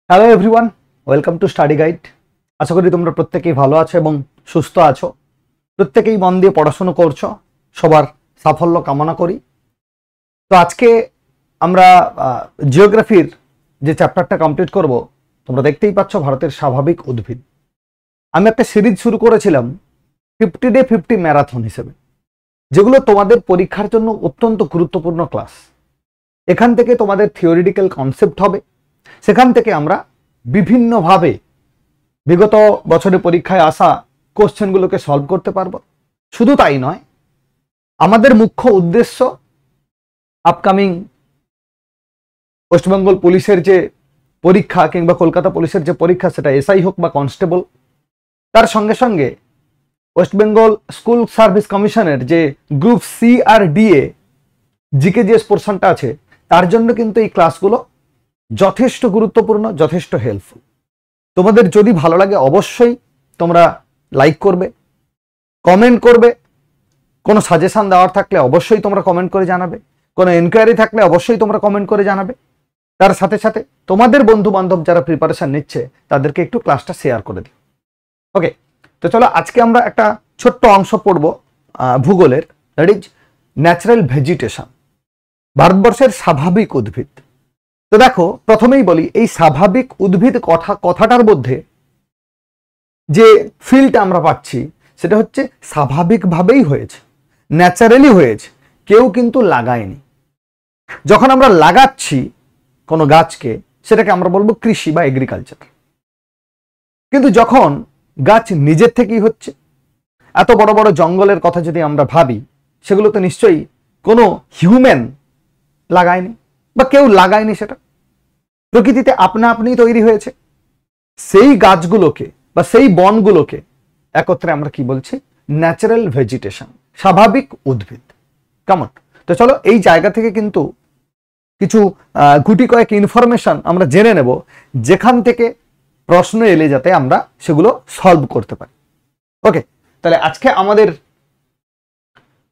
Hello everyone, welcome to study guide. আশা করি তোমরা প্রত্যেকেই ভালো আছো এবং সুস্থ আছো, প্রত্যেকেই মন দিয়ে পড়াশোনা করছো, সবার সাফল্য কামনা করি। তো আজকে আমরা জিওগ্রাফির যে চ্যাপ্টারটা কমপ্লিট করব, তোমরা দেখতেই পাচ্ছ ভারতের স্বাভাবিক উদ্ভিদ। আমি একটা সিরিজ শুরু করেছিলাম 50 ডে 50 ম্যারাথন হিসেবে, যেগুলো তোমাদের পরীক্ষার জন্য অত্যন্ত গুরুত্বপূর্ণ ক্লাস। এখান থেকে তোমাদের থিওরিটিক্যাল কনসেপ্ট হবে, সেখান থেকে আমরা বিভিন্নভাবে বিগত বছরের পরীক্ষায় আসা কোশ্চেনগুলোকে সলভ করতে পারবো। শুধু তাই নয়, আমাদের মুখ্য উদ্দেশ্য আপকামিং ওয়েস্টবেঙ্গল পুলিশের যে পরীক্ষা কিংবা কলকাতা পুলিশের যে পরীক্ষা, সেটা এসআই হোক বা কনস্টেবল, তার সঙ্গে সঙ্গে ওয়েস্টবেঙ্গল স্কুল সার্ভিস কমিশনের যে গ্রুপ সি আর ডিএ জিকেজিএস পোর্শনটা আছে, তার জন্য কিন্তু এই ক্লাসগুলো যথেষ্ট গুরুত্বপূর্ণ, যথেষ্ট হেল্পফুল। তোমাদের যদি ভালো লাগে অবশ্যই তোমরা লাইক করবে, কমেন্ট করবে, কোনো সাজেশন দেওয়ার থাকলে অবশ্যই তোমরা কমেন্ট করে জানাবে, কোনো এনকোয়ারি থাকলে অবশ্যই তোমরা কমেন্ট করে জানাবে। তার সাথে সাথে তোমাদের বন্ধু বান্ধব যারা প্রিপারেশন নিচ্ছে তাদেরকে একটু ক্লাসটা শেয়ার করে দিও। ওকে, তো চলো আজকে আমরা একটা ছোট্ট অংশ পড়ব ভূগোলের, দ্যাট ইজ ন্যাচারাল ভেজিটেশন, ভারতবর্ষের স্বাভাবিক উদ্ভিদ। তো দেখো, প্রথমেই বলি এই স্বাভাবিক উদ্ভিদ কথাটার মধ্যে যে ফিলটা আমরা পাচ্ছি সেটা হচ্ছে স্বাভাবিকভাবেই হয়েছে, ন্যাচারালি হয়েছে, কেউ কিন্তু লাগায়নি। যখন আমরা লাগাচ্ছি কোনো গাছকে, সেটাকে আমরা বলবো কৃষি বা এগ্রিকালচার। কিন্তু যখন গাছ নিজের থেকেই হচ্ছে, এত বড় বড় জঙ্গলের কথা যদি আমরা ভাবি, সেগুলো তো নিশ্চয়ই কোনো হিউম্যান লাগায়নি বা কেউ লাগায়নি, সেটা প্রকৃতিতে আপনা আপনি তৈরি হয়েছে। সেই গাছগুলোকে বা সেই বনগুলোকে একত্রে আমরা কি বলছি? ন্যাচারাল ভেজিটেশন, স্বাভাবিক উদ্ভিদ। কেমন? তো চলো এই জায়গা থেকে কিন্তু কিছু গুটি কয়েক ইনফরমেশন আমরা জেনে নেব, যেখান থেকে প্রশ্ন এলে যাতে আমরা সেগুলো সলভ করতে পারি। ওকে, তাহলে আজকে আমাদের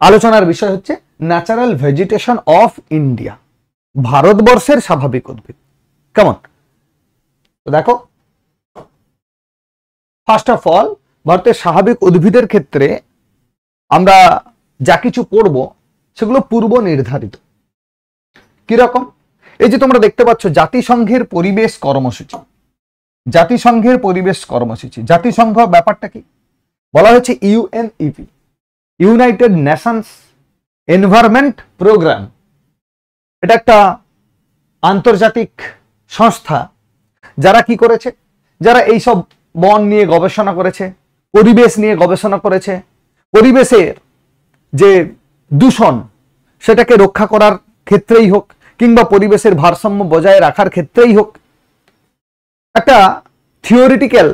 আলোচনার বিষয় হচ্ছে ন্যাচারাল ভেজিটেশন অফ ইন্ডিয়া, ভারতবর্ষের স্বাভাবিক উদ্ভিদ। কেমন? তো দেখো, ফার্স্ট অফ অল ভারতের স্বাভাবিক উদ্ভিদের ক্ষেত্রে আমরা যা কিছু পড়ব সেগুলো পূর্ব নির্ধারিত। কিরকম? এই যে তোমরা দেখতে পাচ্ছ জাতিসংঘের পরিবেশ কর্মসূচি, জাতিসংঘের পরিবেশ কর্মসূচি। জাতিসংঘ ব্যাপারটা কি? বলা হয়েছে UNEP, United Nations Environment Programme. এটা একটা আন্তর্জাতিক সংস্থা যারা কি করেছে, যারা এইসব বন নিয়ে গবেষণা করেছে, পরিবেশ নিয়ে গবেষণা করেছে, পরিবেশের যে দূষণ সেটাকে রক্ষা করার ক্ষেত্রেই হোক কিংবা পরিবেশের ভারসাম্য বজায় রাখার ক্ষেত্রেই হোক, একটা থিওরিটিক্যাল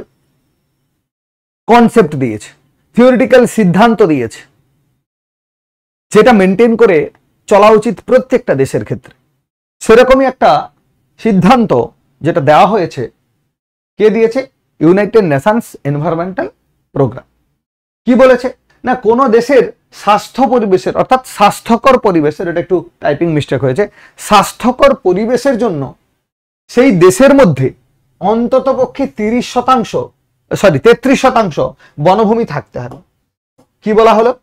কনসেপ্ট দিয়েছে, থিওরিটিক্যাল সিদ্ধান্ত দিয়েছে, যেটা মেনটেন করে চলা উচিত প্রত্যেকটা দেশের ক্ষেত্রে। সেরকমই একটা সিদ্ধান্ত যেটা দেওয়া হয়েছে, কে দিয়েছে? United Nations Environmental Programme. কি বলেছে না, কোন দেশের স্বাস্থ্য পরিবেশের, অর্থাৎ স্বাস্থ্যকর পরিবেশের, এটা একটু টাইপিং মিস্টেক হয়েছে, স্বাস্থ্যকর পরিবেশের জন্য সেই দেশের মধ্যে অন্ততপক্ষে 33% বনভূমি থাকতে হবে। কি বলা হলো?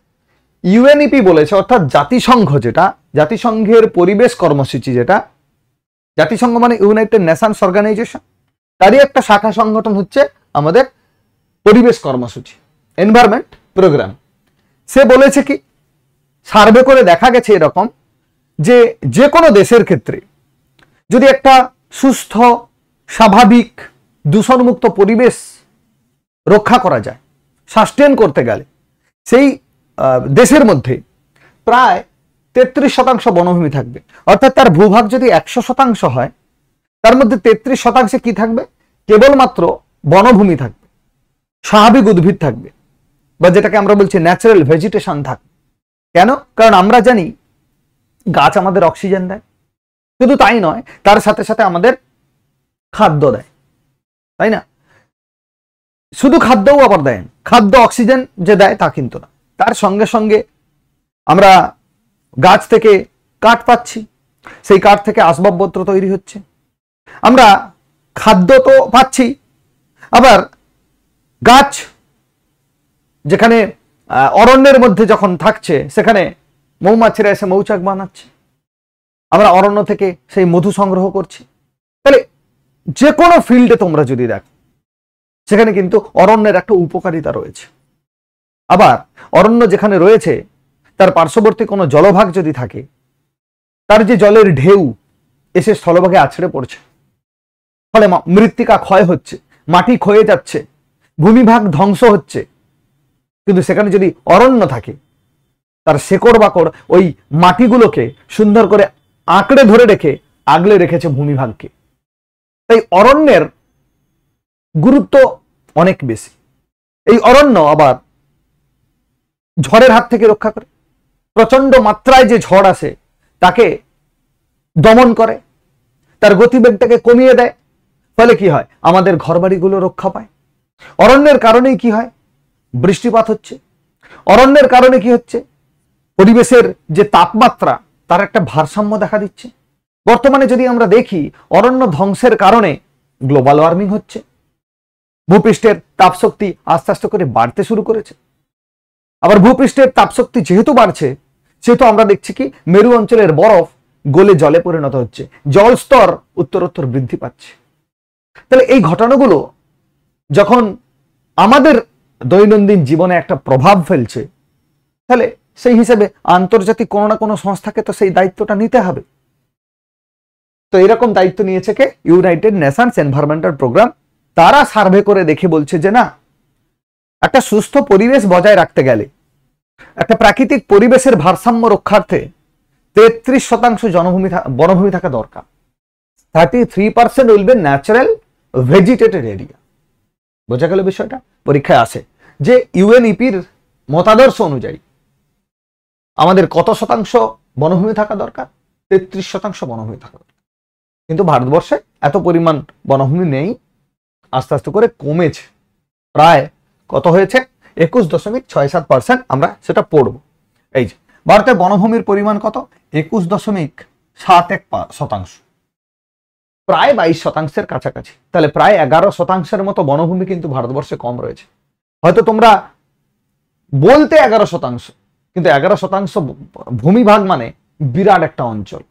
ইউএনইপি বলেছে, অর্থাৎ জাতিসংঘ, যেটা জাতিসংঘের পরিবেশ কর্মসূচি, যেটা জাতিসংঘ মানে ইউনাইটেড নেশনস অর্গানাইজেশন, তারই একটা শাখা সংগঠন হচ্ছে আমাদের পরিবেশ কর্মসূচি, এনভায়রনমেন্ট প্রোগ্রাম। সে বলেছে কি, সার্ভে করে দেখা গেছে এরকম যে যে কোনো দেশের ক্ষেত্রে যদি একটা সুস্থ, স্বাভাবিক, দূষণমুক্ত পরিবেশ রক্ষা করা যায়, সাস্টেন করতে গেলে, সেই দেশের মধ্যে প্রায় 33% বনভূমি থাকবে। অর্থাৎ তার ভূভাগ যদি 100% হয়, তার মধ্যে 33% কি থাকবে? কেবলমাত্র বনভূমি থাকবে, স্বাভাবিক উদ্ভিদ থাকবে, বা যেটাকে আমরা বলছি ন্যাচারাল ভেজিটেশন থাকবে। কেন? কারণ আমরা জানি গাছ আমাদের অক্সিজেন দেয়, শুধু তাই নয়, তার সাথে সাথে আমাদের খাদ্য দেয়, তাই না? শুধু খাদ্যও আবার দেয়, খাদ্য অক্সিজেন যে দেয় তা কিন্তু না, তার সঙ্গে সঙ্গে আমরা গাছ থেকে কাঠ পাচ্ছি, সেই কাঠ থেকে আসবাবপত্র তৈরি হচ্ছে। আমরা খাদ্য তো পাচ্ছি, আবার গাছ যেখানে অরণ্যের মধ্যে যখন থাকছে সেখানে মৌমাছিরা এসে মৌচাক বানাচ্ছে, আমরা অরণ্য থেকে সেই মধু সংগ্রহ করছি। তাহলে যে কোনো ফিল্ডে তোমরা যদি দেখো সেখানে কিন্তু অরণ্যের একটা উপকারিতা রয়েছে। আবার অরণ্য যেখানে রয়েছে তার পার্শ্ববর্তী কোনো জলভাগ যদি থাকে, তার যে জলের ঢেউ এসে স্থলভাগে আছড়ে পড়ছে, ফলে মৃত্তিকা ক্ষয় হচ্ছে, মাটি ক্ষয়ে যাচ্ছে, ভূমিভাগ ধ্বংস হচ্ছে। কিন্তু সেখানে যদি অরণ্য থাকে, তার শেকড় বাকড় ওই মাটিগুলোকে সুন্দর করে আঁকড়ে ধরে রেখে আগলে রেখেছে ভূমিভাগকে। তাই অরণ্যের গুরুত্ব অনেক বেশি। এই অরণ্য আবার ঝড়ের হাত থেকে রক্ষা করে, প্রচন্ড মাত্রায় যে ঝড় আসে তাকে দমন করে, তার গতিবেগটাকে কমিয়ে দেয়। ফলে কি হয়, আমাদের ঘরবাড়িগুলো রক্ষা পায়। অরণ্যের কারণেই কি হয়, বৃষ্টিপাত হচ্ছে। অরণ্যের কারণে কি হচ্ছে, পরিবেশের যে তাপমাত্রা তার একটা ভারসাম্য দেখা দিচ্ছে। বর্তমানে যদি আমরা দেখি, অরণ্য ধ্বংসের কারণে গ্লোবাল ওয়ার্মিং হচ্ছে, ভূপৃষ্ঠের তাপশক্তি আস্তে আস্তে করে বাড়তে শুরু করেছে। আবার ভূপৃষ্ঠের তাপশক্তি যেহেতু বাড়ছে, সেহেতু আমরা দেখছি কি মেরু অঞ্চলের বরফ গলে জলে পরিণত হচ্ছে, জল স্তর উত্তরোত্তর বৃদ্ধি পাচ্ছে। তাহলে এই ঘটনাগুলো যখন আমাদের দৈনন্দিন জীবনে একটা প্রভাব ফেলছে, তাহলে সেই হিসেবে আন্তর্জাতিক কোনো না কোনো সংস্থাকে তো সেই দায়িত্বটা নিতে হবে। তো এরকম দায়িত্ব নিয়েছে কে, ইউনাইটেড নেশনস এনভায়রনমেন্টাল প্রোগ্রাম। তারা সার্ভে করে দেখে বলছে যে না, একটা সুস্থ পরিবেশ বজায় রাখতে গেলে, একটা প্রাকৃতিক পরিবেশের ভারসাম্য রক্ষার্থে 33% বনভূমি থাকা দরকার। 33% উইল বি ন্যাচারাল ভেজিটেটেড এরিয়া। বোঝা গেল বিষয়টা? পরীক্ষায় আসে যে ইউএনইপির মতাদর্শ অনুযায়ী আমাদের কত শতাংশ বনভূমি থাকা দরকার? 33% বনভূমি থাকা দরকার। কিন্তু ভারতবর্ষে এত পরিমাণ বনভূমি নেই, আস্তে আস্তে করে কমেছে। প্রায় কত হয়েছে? 21.67%। আমরা সেটা পড়ব। এই যে ভারতের বনভূমির পরিমাণ কত? 21.71%, প্রায় 22% কাছাকাছি। তাহলে প্রায় 11% মতো বনভূমি কিন্তু ভারতবর্ষে কম রয়েছে। হয়তো তোমরা বলতে 11%, কিন্তু 11% ভূমিভাগ মানে বিরাট একটা অঞ্চল।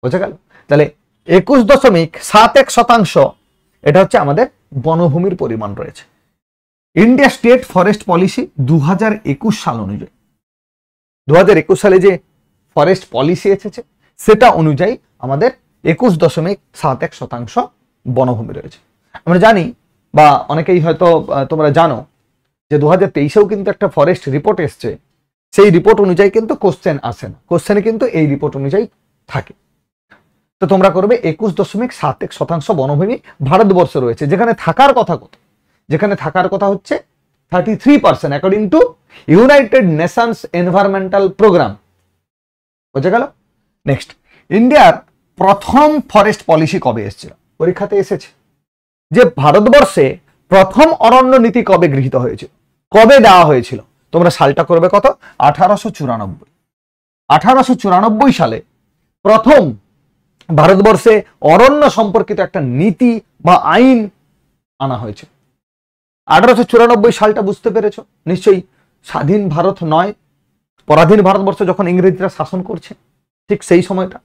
বোঝা গেল? তাহলে 21.71% এটা হচ্ছে আমাদের বনভূমির পরিমাণ রয়েছে। ইন্ডিয়া স্টেট ফরেস্ট পলিসি 2021 সাল অনুযায়ী, 2021 সালে যে ফরেস্ট পলিসি এসেছে সেটা অনুযায়ী আমাদের 21.71% বনভূমি রয়েছে। আমরা জানি, বা অনেকেই হয়তো তোমরা জানো, যে 2023-এও কিন্তু একটা ফরেস্ট রিপোর্ট এসছে। সেই রিপোর্ট অনুযায়ী কিন্তু কোশ্চেন আসে না, কোশ্চেনে কিন্তু এই রিপোর্ট অনুযায়ী থাকে। তো তোমরা করবে 21.71% বনভূমি ভারতবর্ষে রয়েছে, যেখানে থাকার কথা কত? যেখানে থাকার কথা হচ্ছে 33% according to United Nations Environmental Programme. বোঝা গেল? নেক্সট, ইন্ডিয়ার প্রথম ফরেস্ট পলিসি কবে এসেছিল? পরীক্ষাতে এসেছে যে ভারতবর্ষে প্রথম অরণ্য নীতি কবে গৃহীত হয়েছিল, কবে দেওয়া হয়েছিল? তোমরা সালটা করবে কত? 1894। 1894 সালে প্রথম ভারতবর্ষে অরণ্য সম্পর্কিত একটা নীতি বা আইন আনা হয়েছে। 1894 সালটা বুঝতে পেরেছো নিশ্চয়ই? স্বাধীন ভারত নয়, পরাধীন ভারতবর্ষ যখন ইংরেজরা শাসন করছে, ঠিক সেই সময়টা।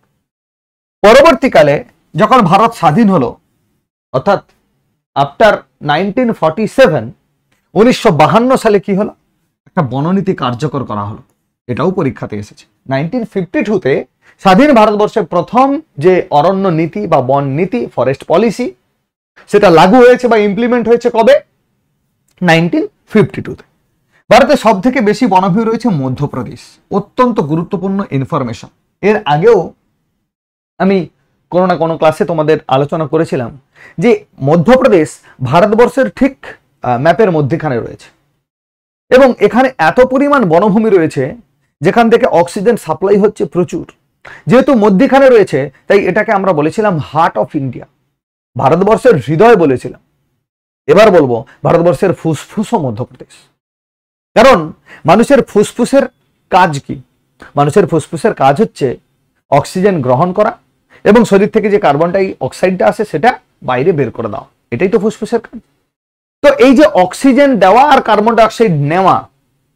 পরবর্তীকালে যখন ভারত স্বাধীন হলো, অর্থাৎ আফটার 1947, 1952 সালে কি হলো? একটা বননীতি কার্যকর করা হলো। এটাও পরীক্ষাতে এসেছে। 1952-তে স্বাধীন ভারতবর্ষের প্রথম যে অরণ্য নীতি বা বন নীতি, ফরেস্ট পলিসি, সেটা লাগু হয়েছে বা ইমপ্লিমেন্ট হয়েছে কবে? 1952-তে। ভারতে সব থেকে বেশি বনভূমি রয়েছে মধ্যপ্রদেশ। অত্যন্ত গুরুত্বপূর্ণ ইনফরমেশন। এর আগেও আমি কোনো না কোনো ক্লাসে তোমাদের আলোচনা করেছিলাম যে মধ্যপ্রদেশ ভারতবর্ষের ঠিক ম্যাপের মধ্যখানে রয়েছে, এবং এখানে এত পরিমাণ বনভূমি রয়েছে যেখান থেকে অক্সিজেন সাপ্লাই হচ্ছে প্রচুর। যেহেতু মধ্যখানে রয়েছে, তাই এটাকে আমরা বলেছিলাম হার্ট অফ ইন্ডিয়া, ভারতবর্ষের হৃদয় বলেছিলাম। এবার বলবো ভারতবর্ষের ফুসফুসও মধ্যপ্রদেশ। কারণ মানুষের ফুসফুসের কাজ কি? মানুষের ফুসফুসের কাজ হচ্ছে অক্সিজেন গ্রহণ করা এবং শরীর থেকে যে কার্বন ডাই অক্সাইডটা আসে সেটা বাইরে বের করে দাও, এটাই তো ফুসফুসের কাজ। তো এই যে অক্সিজেন দেওয়া আর কার্বন ডাই অক্সাইড নেওয়া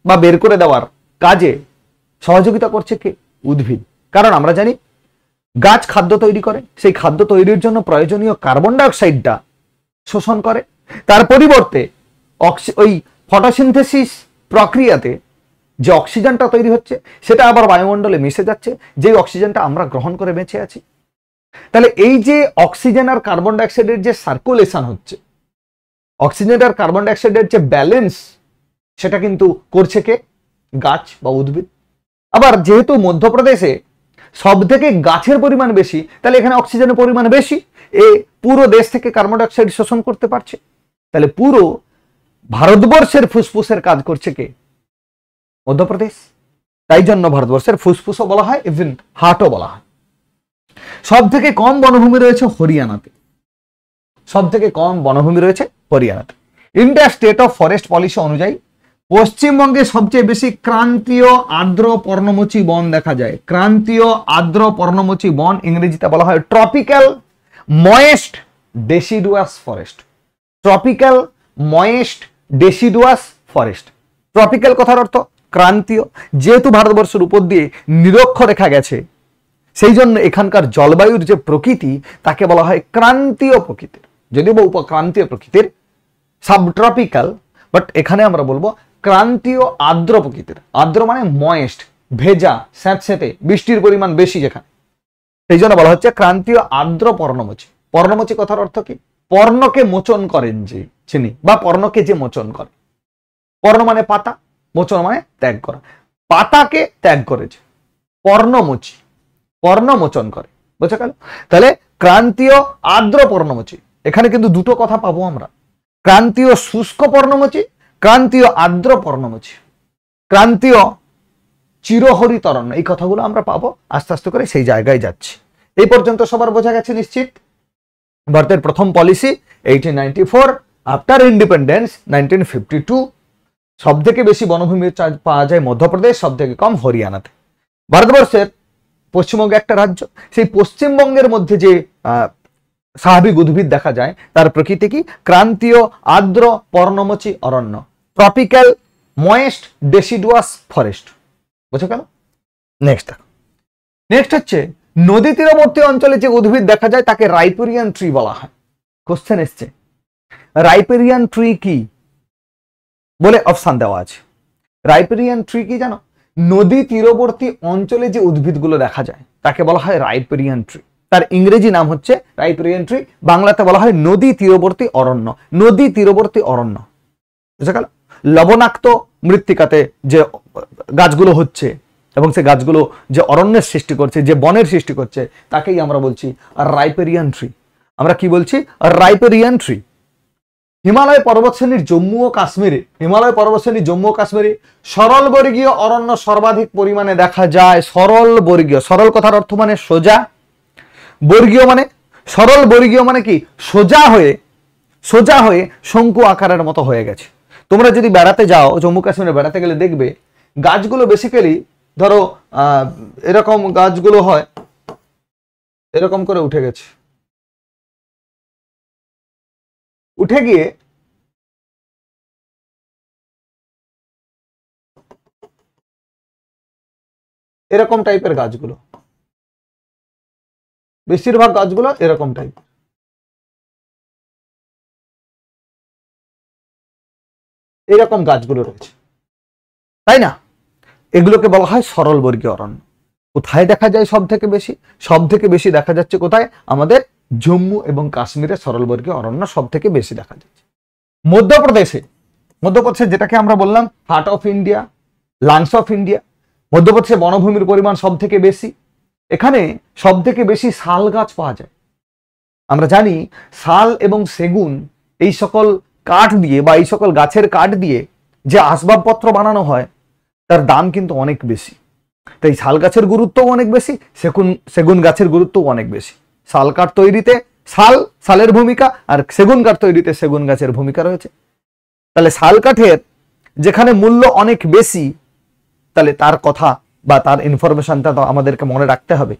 বা বের করে দেওয়ার কাজে সহযোগিতা করছে কে? উদ্ভিদ। কারণ আমরা জানি গাছ খাদ্য তৈরি করে, সেই খাদ্য তৈরির জন্য প্রয়োজনীয় কার্বন ডাই অক্সাইডটা শোষণ করে, তার পরিবর্তে ওই ফটোসিনথেসিস প্রক্রিয়াতে যে অক্সিজেনটা তৈরি হচ্ছে সেটা আবার বায়ুমণ্ডলে মিশে যাচ্ছে, যে অক্সিজেনটা আমরা গ্রহণ করে বেঁচে আছি। তাহলে এই যে অক্সিজেন আর কার্বন ডাই অক্সাইডের যে সার্কুলেশন হচ্ছে, অক্সিজেন আর কার্বন ডাই অক্সাইডের যে ব্যালেন্স, সেটা কিন্তু করছে কে? গাছ বা উদ্ভিদ। আবার যেহেতু মধ্যপ্রদেশে সব থেকে গাছের পরিমাণ বেশি, তাহলে এখানে অক্সিজেনের পরিমাণ বেশি, এ পুরো দেশ থেকে কার্বন ডাই অক্সাইড শোষণ করতে পারছে। তাহলে পুরো ভারতবর্ষের ফুসফুসের কাজ করছে কে? মধ্যপ্রদেশ। তাই জন্য ভারতবর্ষের ফুসফুসও বলা হয়, ইভেন হার্টও বলা হয়। সব থেকে কম বনভূমি রয়েছে হরিয়ানাতে, সব থেকে কম বনভূমি রয়েছে হরিয়ানাতে। India state of forest policy অনুযায়ী পশ্চিমবঙ্গে সবচেয়ে বেশি ক্রান্তীয় আর্দ্র পর্ণমোচী বন দেখা যায়। ক্রান্তীয় আর্দ্র পর্ণমোচী বন ইংরেজিতে বলা হয় tropical moist deciduous forest. Tropical moist deciduous forest. Tropical কথার অর্থ ক্রান্তীয়, যেহেতু ভারতবর্ষের উপর দিয়ে নিরক্ষরেখা গেছে, সেই জন্য এখানকার জলবায়ুর যে প্রকৃতি তাকে বলা হয় ক্রান্তীয় প্রকৃতির, যদিও বা উপক্রান্তীয় প্রকৃতির, সাবট্রপিক্যাল, বাট এখানে আমরা বলবো ক্রান্তীয় আর্দ্র প্রকৃতির। আর্দ্র মানে ময়েস্ট, ভেজা, স্যাঁতস্যাঁতে, বৃষ্টির পরিমাণ বেশি যেখানে, সেই জন্য বলা হচ্ছে ক্রান্তীয় আর্দ্র পর্ণমোচী। পর্ণমোচী কথার অর্থ কি? পর্ণকে মোচন করেন যে চিনি, বা পর্ণকে যে মোচন করে। পর্ণ মানে পাতা, মোচন মানে ত্যাগ করা। পাতাকে ত্যাগ করেছে, পর্ণমোচী, পর্ণ মোচন করে। বুঝা গেল? তাহলে ক্রান্তীয় আর্দ্র পর্ণমোচী, এখানে কিন্তু দুটো কথা পাবো আমরা, ক্রান্তীয় শুষ্ক পর্ণমোচী, ক্রান্তীয় আর্দ্র পর্ণমোচী, ক্রান্তীয় চিরহরিত অরণ্য, এই কথাগুলো আমরা পাবো। আস্তে আস্তে করে সেই জায়গায় যাচ্ছি। এই পর্যন্ত সবার বোঝা গেছে নিশ্চিত? ভারতের প্রথম পলিসি 1894, আফটার ইন্ডিপেন্ডেন্স 1952। সব থেকে বেশি বনভূমি পাওয়া যায় মধ্যপ্রদেশ, সব থেকে কম হরিয়ানাতে। ভারতবর্ষের পশ্চিমবঙ্গ একটা রাজ্য, সেই পশ্চিমবঙ্গের মধ্যে যে স্বাভাবিক উদ্ভিদ দেখা যায় তার প্রকৃতি কি? ক্রান্তীয় আর্দ্র পর্ণমোচী অরণ্য, ট্রপিক্যাল ময়েস্ট ডেসিডুয়াস ফরেস্ট। বুঝা গেল? নেক্সট দেখো, নেক্সট হচ্ছে নদী তীরবর্তী অঞ্চলে যে উদ্ভিদ দেখা যায় তাকে রাইপেরিয়ান ট্রি বলা হয়। কোশ্চেন এসছে রাইপেরিয়ান ট্রি কি বলে, অপশন দেওয়া আছে। রাইপেরিয়ান ট্রি কি জানো? নদী তীরবর্তী অঞ্চলে যে উদ্ভিদগুলো দেখা যায় তাকে বলা হয় রাইপেরিয়ান ট্রি। তার ইংরেজি নাম হচ্ছে রাইপেরিয়ান ট্রি, বাংলাতে বলা হয় নদী তীরবর্তী অরণ্য। নদী তীরবর্তী অরণ্য, বুঝা গেল? লবণাক্ত মৃত্তিকাতে যে গাছগুলো হচ্ছে এবং সে গাছগুলো যে অরণ্যের সৃষ্টি করছে, যে বনের সৃষ্টি করছে, তাকেই আমরা বলছি রাইপেরিয়ান ট্রি। আমরা কি বলছি? রাইপেরিয়ান ট্রি। হিমালয় পর্বতশ্রেণীর জম্মু ও কাশ্মীরে, হিমালয় পর্বতশ্রেণীর জম্মু ও কাশ্মীরে সরল বর্গীয় অরণ্য সর্বাধিক পরিমাণে দেখা যায়। সরল বর্গীয়, সরল কথার অর্থ মানে সোজা, বর্গীয় মানে সরল, বর্গীয় মানে কি? সোজা হয়ে শঙ্কু আকারের মতো হয়ে গেছে। তোমরা যদি বেড়াতে যাও, জম্মু কাশ্মীরে বেড়াতে গেলে দেখবে গাছগুলো বেসিক্যালি ধরো এরকম গাছগুলো হয়, এরকম করে উঠে গেছে, উঠে গিয়ে এরকম টাইপের গাছগুলো, বেশিরভাগ গাছগুলো এরকম টাইপ। এরকম গাছগুলো রয়েছে, তাই না? এগুলোকে বলা হয় সরল বর্গীয় অরণ্য। কোথায় দেখা যায় সব থেকে বেশি? সব থেকে বেশি দেখা যাচ্ছে কোথায়? আমাদের জম্মু এবং কাশ্মীরে সরল বর্গীয় অরণ্য সব থেকে বেশি দেখা যাচ্ছে। মধ্যপ্রদেশে, যেটাকে আমরা বললাম heart of India, lungs of India, মধ্যপ্রদেশে বনভূমির পরিমাণ সব থেকে বেশি। এখানে সব থেকে বেশি শাল গাছ পাওয়া যায়। আমরা জানি শাল এবং সেগুন এই সকল কাঠ দিয়ে বা এই সকল গাছের কাঠ দিয়ে যে আসবাবপত্র বানানো হয় তার দাম কিন্তু অনেক বেশি। তাই শাল গাছের গুরুত্বও অনেক বেশি, সেগুন গাছের গুরুত্বও অনেক বেশি। শাল কাঠ তৈরিতে শালের ভূমিকা, আর সেগুন কাঠ তৈরিতে সেগুন গাছের ভূমিকা রয়েছে। তাহলে শাল কাঠের যেখানে মূল্য অনেক বেশি, তাহলে তার কথা বা তার ইনফরমেশনটা তো আমাদেরকে মনে রাখতে হবে।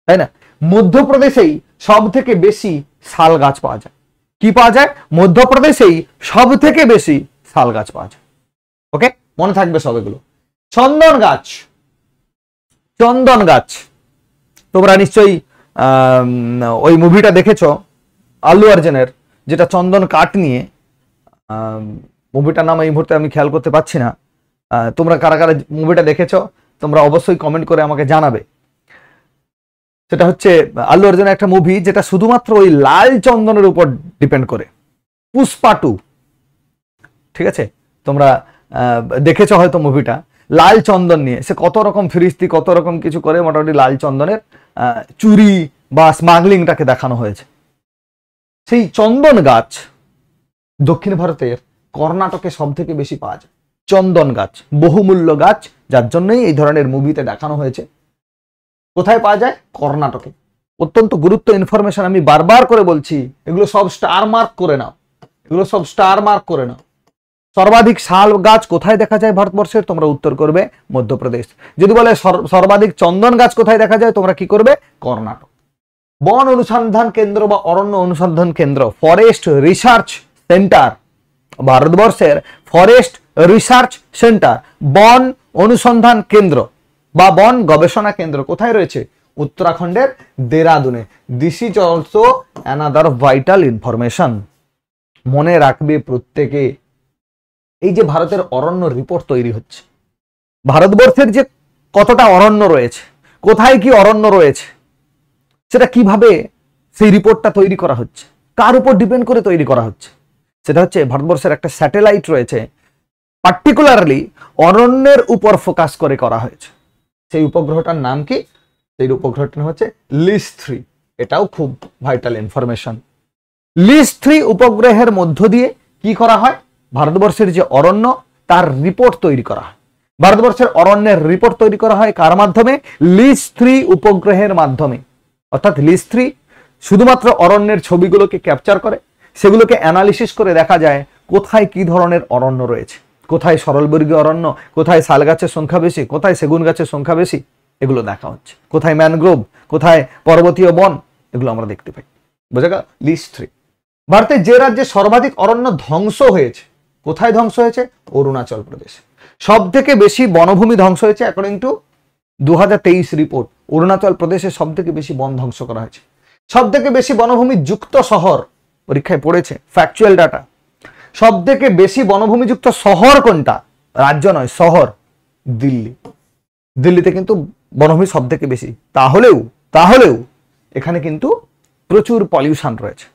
তাই না? মধ্যপ্রদেশেই সব থেকে বেশি শাল গাছ পাওয়া যায়। কি পাওয়া যায়? মধ্যপ্রদেশেই সব থেকে বেশি শাল গাছ পাওয়া যায়। ওকে, মনে থাকবে সব এগুলো। চন্দন গাছ, চন্দন গাছ তোমরা নিশ্চয়ই ওই মুভিটা দেখেছো আল্লু অর্জুনের, যেটা চন্দন কাঠ নিয়ে। মুভিটার নাম এই মুহূর্তে আমি খেয়াল করতে পারছি না। তোমরা কারা কারা মুভিটা দেখেছো তোমরা অবশ্যই কমেন্ট করে আমাকে জানাবে। সেটা হচ্ছে আল্লু অর্জুনের একটা মুভি যেটা শুধুমাত্র ওই লাল চন্দনের উপর ডিপেন্ড করে, পুষ্পা 2। ঠিক আছে, তোমরা দেখেছো হয়তো মুভিটা। লাল চন্দন নিয়ে সে কত রকম ফিরিস্তি, কত রকম কিছু করে মোটামুটি লাল চন্দনের চুরি বা স্মাগলিংটাকে দেখানো হয়েছে। সেই চন্দন গাছ দক্ষিণ ভারতের কর্ণাটকে সব থেকে বেশি পাওয়া যায়। চন্দন গাছ বহুমূল্য গাছ, যার জন্যই এই ধরনের মুভিতে দেখানো হয়েছে। কোথায় পাওয়া যায়? কর্ণাটকে। অত্যন্ত গুরুত্ব ইনফরমেশন, আমি বারবার করে বলছি, এগুলো সব স্টার মার্ক করে নাও, এগুলো সব স্টার মার্ক করে নাও। সর্বাধিক শাল গাছ কোথায় দেখা যায় ভারতবর্ষের? তোমরা উত্তর করবে মধ্যপ্রদেশ। যদি বলে সর্বাধিক চন্দন গাছ কোথায় দেখা যায়, তোমরা কি করবে? কর্ণাটক। বন অনুসন্ধান কেন্দ্র বা অরণ্য অনুসন্ধান কেন্দ্র, ফরেস্ট রিসার্চ সেন্টার, ভারতবর্ষের ফরেস্ট রিসার্চ সেন্টার, বন অনুসন্ধান কেন্দ্র বা বন গবেষণা কেন্দ্র কোথায় রয়েছে? উত্তরাখণ্ডের দেরাদুনে। This is also another vital information. মনে রাখবে প্রত্যেকে, এই যে ভারতের অরণ্য রিপোর্ট তৈরি হচ্ছে, ভারতবর্ষের যে কতটা অরণ্য রয়েছে, কোথায় কি অরণ্য রয়েছে, সেটা কিভাবে সেই রিপোর্টটা তৈরি করা হচ্ছে, কার উপর ডিপেন্ড করে তৈরি করা হচ্ছে, সেটা হচ্ছে ভারতবর্ষের একটা স্যাটেলাইট রয়েছে, পার্টিকুলারলি অরণ্যের উপর ফোকাস করে করা হয়েছে। সেই উপগ্রহটার নাম কি? সেই উপগ্রহটা হচ্ছে LIS-3। এটাও খুব ভাইটাল ইনফরমেশন। LIS-3 উপগ্রহের মধ্য দিয়ে কি করা হয়? ভারতবর্ষের যে অরণ্য তার রিপোর্ট তৈরি করা হয়। ভারতবর্ষের অরণ্যের রিপোর্ট তৈরি করা হয় কার মাধ্যমে? LIS-3 উপগ্রহের মাধ্যমে। অর্থাৎ LIS-3 শুধুমাত্র অরণ্যের ছবিগুলোকে ক্যাপচার করে, সেগুলোকে অ্যানালিসিস করে দেখা যায় কোথায় কি ধরনের অরণ্য রয়েছে, কোথায় সরলবর্গীয় অরণ্য, কোথায় শাল গাছের সংখ্যা বেশি, কোথায় সেগুন গাছের সংখ্যা বেশি, এগুলো দেখা হচ্ছে। কোথায় ম্যানগ্রোভ, কোথায় পর্বতীয় বন, এগুলো আমরা দেখতে পাই। বোঝা গেল? LIS-3। ভারতের যে রাজ্যে সর্বাধিক অরণ্য ধ্বংস হয়েছে, কোথায় ধ্বংস হয়েছে? অরুণাচল প্রদেশ। সব থেকে বেশি বনভূমি ধ্বংস হয়েছে অ্যাকর্ডিং টু 2023 রিপোর্ট। অরুণাচল প্রদেশে সব থেকে বেশি বন ধ্বংস করা হয়েছে। সব থেকে বেশি বনভূমি যুক্ত শহর, পরীক্ষায় পড়েছে, ফ্যাকচুয়াল ডাটা। সব থেকে বেশি বনভূমিযুক্ত শহর কোনটা? রাজ্য নয়, শহর। দিল্লি। দিল্লিতে কিন্তু বনভূমি সব থেকে বেশি। তাহলেও এখানে কিন্তু প্রচুর পলিউশন রয়েছে,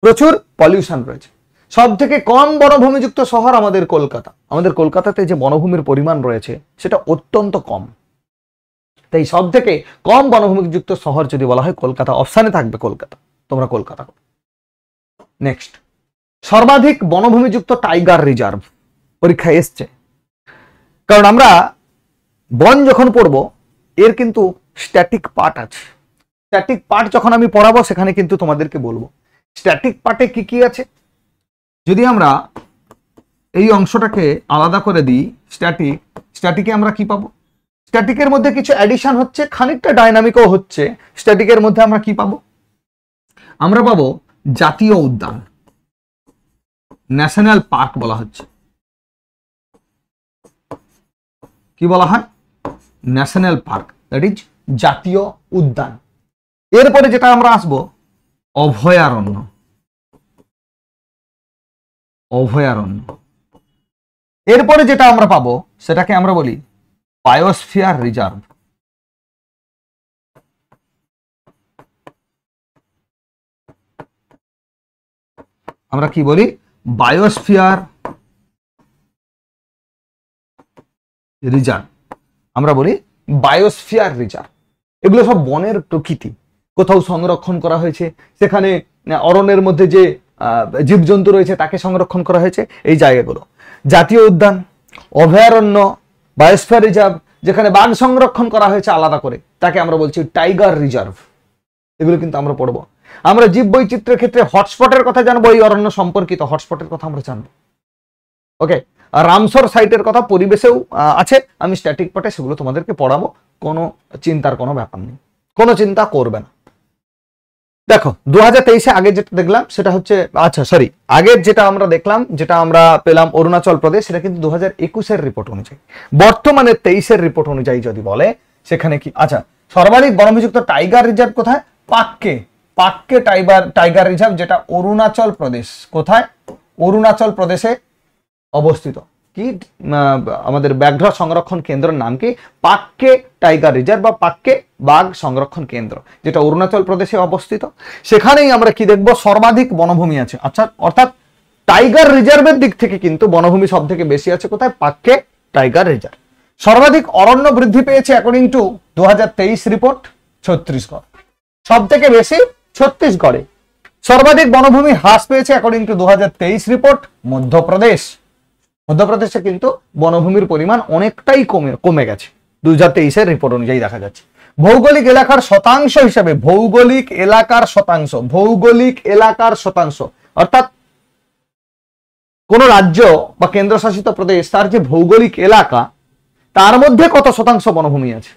প্রচুর পলিউশন রয়েছে। সব থেকে কম বনভূমিযুক্ত শহর আমাদের কলকাতা। আমাদের কলকাতাতে যে বনভূমির পরিমাণ রয়েছে সেটা অত্যন্ত কম। তাই সব থেকে কম বনভূমিযুক্ত শহর যদি বলা হয় কলকাতা, অপশানে থাকবে কলকাতা। তোমরা কলকাতা। নেক্সট, সর্বাধিক বনভূমিযুক্ত টাইগার রিজার্ভ পরীক্ষায় এসছে। কারণ আমরা বন যখন পড়বো এর কিন্তু স্ট্যাটিক পার্ট আছে। স্ট্যাটিক পার্ট যখন আমি পড়াবো সেখানে কিন্তু তোমাদেরকে বলবো স্ট্যাটিক পার্টে কি কি আছে। যদি আমরা এই অংশটাকে আলাদা করে দিই, স্ট্যাটিকে আমরা কি পাবো? স্ট্যাটিকের মধ্যে কিছু অ্যাডিশন হচ্ছে, খানিকটা ডাইনামিকও হচ্ছে। স্ট্যাটিকের মধ্যে আমরা কি পাবো? আমরা পাবো জাতীয় উদ্যান, ন্যাশনাল পার্ক বলা হচ্ছে। কি বলা হয়? ন্যাশনাল পার্ক, দ্যাট ইজ জাতীয় উদ্যান। এরপরে যেটা আমরা আসবো অভয়ারণ্য। অভয়ারণ্য। এরপরে যেটা আমরা পাবো সেটাকে আমরা বলি বায়োস্ফিয়ার রিজার্ভ। আমরা কি বলি? Biosphere reserve. আমরা বলি বায়োস্ফিয়ার রিজার্ভ। এগুলো সব বনের প্রকৃতি, কোথাও সংরক্ষণ করা হয়েছে, সেখানে অরণ্যের মধ্যে যে জীবজন্তু রয়েছে তাকে সংরক্ষণ করা হয়েছে, এই জায়গাগুলো। জাতীয় উদ্যান, অভয়ারণ্য, বায়োস্ফিয়ার রিজার্ভ, যেখানে বাঘ সংরক্ষণ করা হয়েছে আলাদা করে, তাকে আমরা বলছি টাইগার রিজার্ভ। এগুলো কিন্তু আমরা পড়বো। আমরা জীব বৈচিত্র্যের ক্ষেত্রে হটস্পটের কথা জানবো, এই অরণ্য সম্পর্কিত হটস্পটের কথা আমরা জানবো। ওকে, রামসর সাইটের কথা পরিবেশেও আছে, আমি স্ট্যাটিক পার্টে সেগুলো তোমাদেরকে পড়াবো, কোনো চিন্তার কোনো ব্যাপার নেই। কোনো চিন্তা করবে না। দেখো 2023-এ আগে যেটা দেখলাম সেটা হচ্ছে, আচ্ছা সরি, আগের যেটা আমরা দেখলাম, যেটা আমরা পেলাম অরুণাচল প্রদেশ, সেটা কিন্তু 2021-এর রিপোর্ট অনুযায়ী। বর্তমানে 23-এর রিপোর্ট অনুযায়ী যদি বলে সেখানে কি, আচ্ছা সর্বাধিক বনভূমিযুক্ত টাইগার রিজার্ভ কোথায়? পাক্কে টাইগার রিজার্ভ, যেটা অরুণাচল প্রদেশ। কোথায়? অরুণাচল প্রদেশে অবস্থিত। কি আমাদের ব্যাঘ্র সংরক্ষণ কেন্দ্রের নাম কি? পাক্কে টাইগার রিজার্ভ বা পাক্কে বাঘ সংরক্ষণ কেন্দ্র, যেটা অরুণাচল প্রদেশে অবস্থিত। সেখানেই আমরা কি দেখবো? সর্বাধিক বনভূমি আছে। আচ্ছা, অর্থাৎ টাইগার রিজার্ভের দিক থেকে কিন্তু বনভূমি সব থেকে বেশি আছে কোথায়? পাক্কে টাইগার রিজার্ভ। সর্বাধিক অরণ্য বৃদ্ধি পেয়েছে অ্যাকর্ডিং টু 2023 রিপোর্ট ছত্তিশগড়, সব থেকে বেশি ছত্তিশগড়ে। সর্বাধিক বনভূমি হ্রাস পেয়েছে অ্যাকর্ডিং টু 2023 রিপোর্ট মধ্যপ্রদেশে কিন্তু বনভূমির পরিমাণ অনেকটাই কমে গেছে 2023-এর রিপোর্ট অনুযায়ী দেখা যাচ্ছে। ভৌগোলিক এলাকার শতাংশ হিসাবে, ভৌগোলিক এলাকার শতাংশ, অর্থাৎ কোন রাজ্য বা কেন্দ্রশাসিত প্রদেশ তার যে ভৌগোলিক এলাকা তার মধ্যে কত শতাংশ বনভূমি আছে,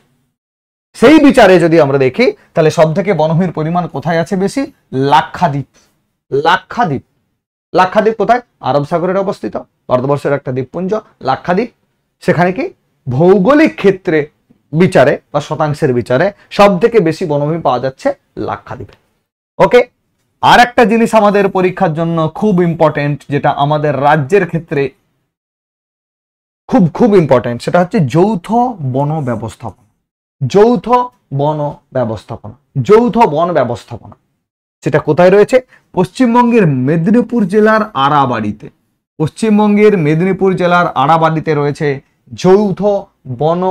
সেই বিচারে যদি আমরা দেখি তাহলে সব থেকে বনভূমির পরিমাণ কোথায় আছে বেশি? লাক্ষাদ্বীপ কোথায়? আরব সাগরের অবস্থিত, ভারতবর্ষের একটা দ্বীপপুঞ্জ লাক্ষাদ্বীপ। সেখানে কি ভৌগোলিক ক্ষেত্রে বিচারে বা শতাংশের বিচারে সব থেকে বেশি বনভূমি পাওয়া যাচ্ছে লাক্ষাদ্বীপে। ওকে, আর একটা জিনিস আমাদের পরীক্ষার জন্য খুব ইম্পর্টেন্ট, যেটা আমাদের রাজ্যের ক্ষেত্রে খুব ইম্পর্টেন্ট, সেটা হচ্ছে যৌথ বন ব্যবস্থাপনা। সেটা কোথায় রয়েছে? পশ্চিমবঙ্গের মেদিনীপুর জেলার আড়াবাড়িতে রয়েছে যৌথ বন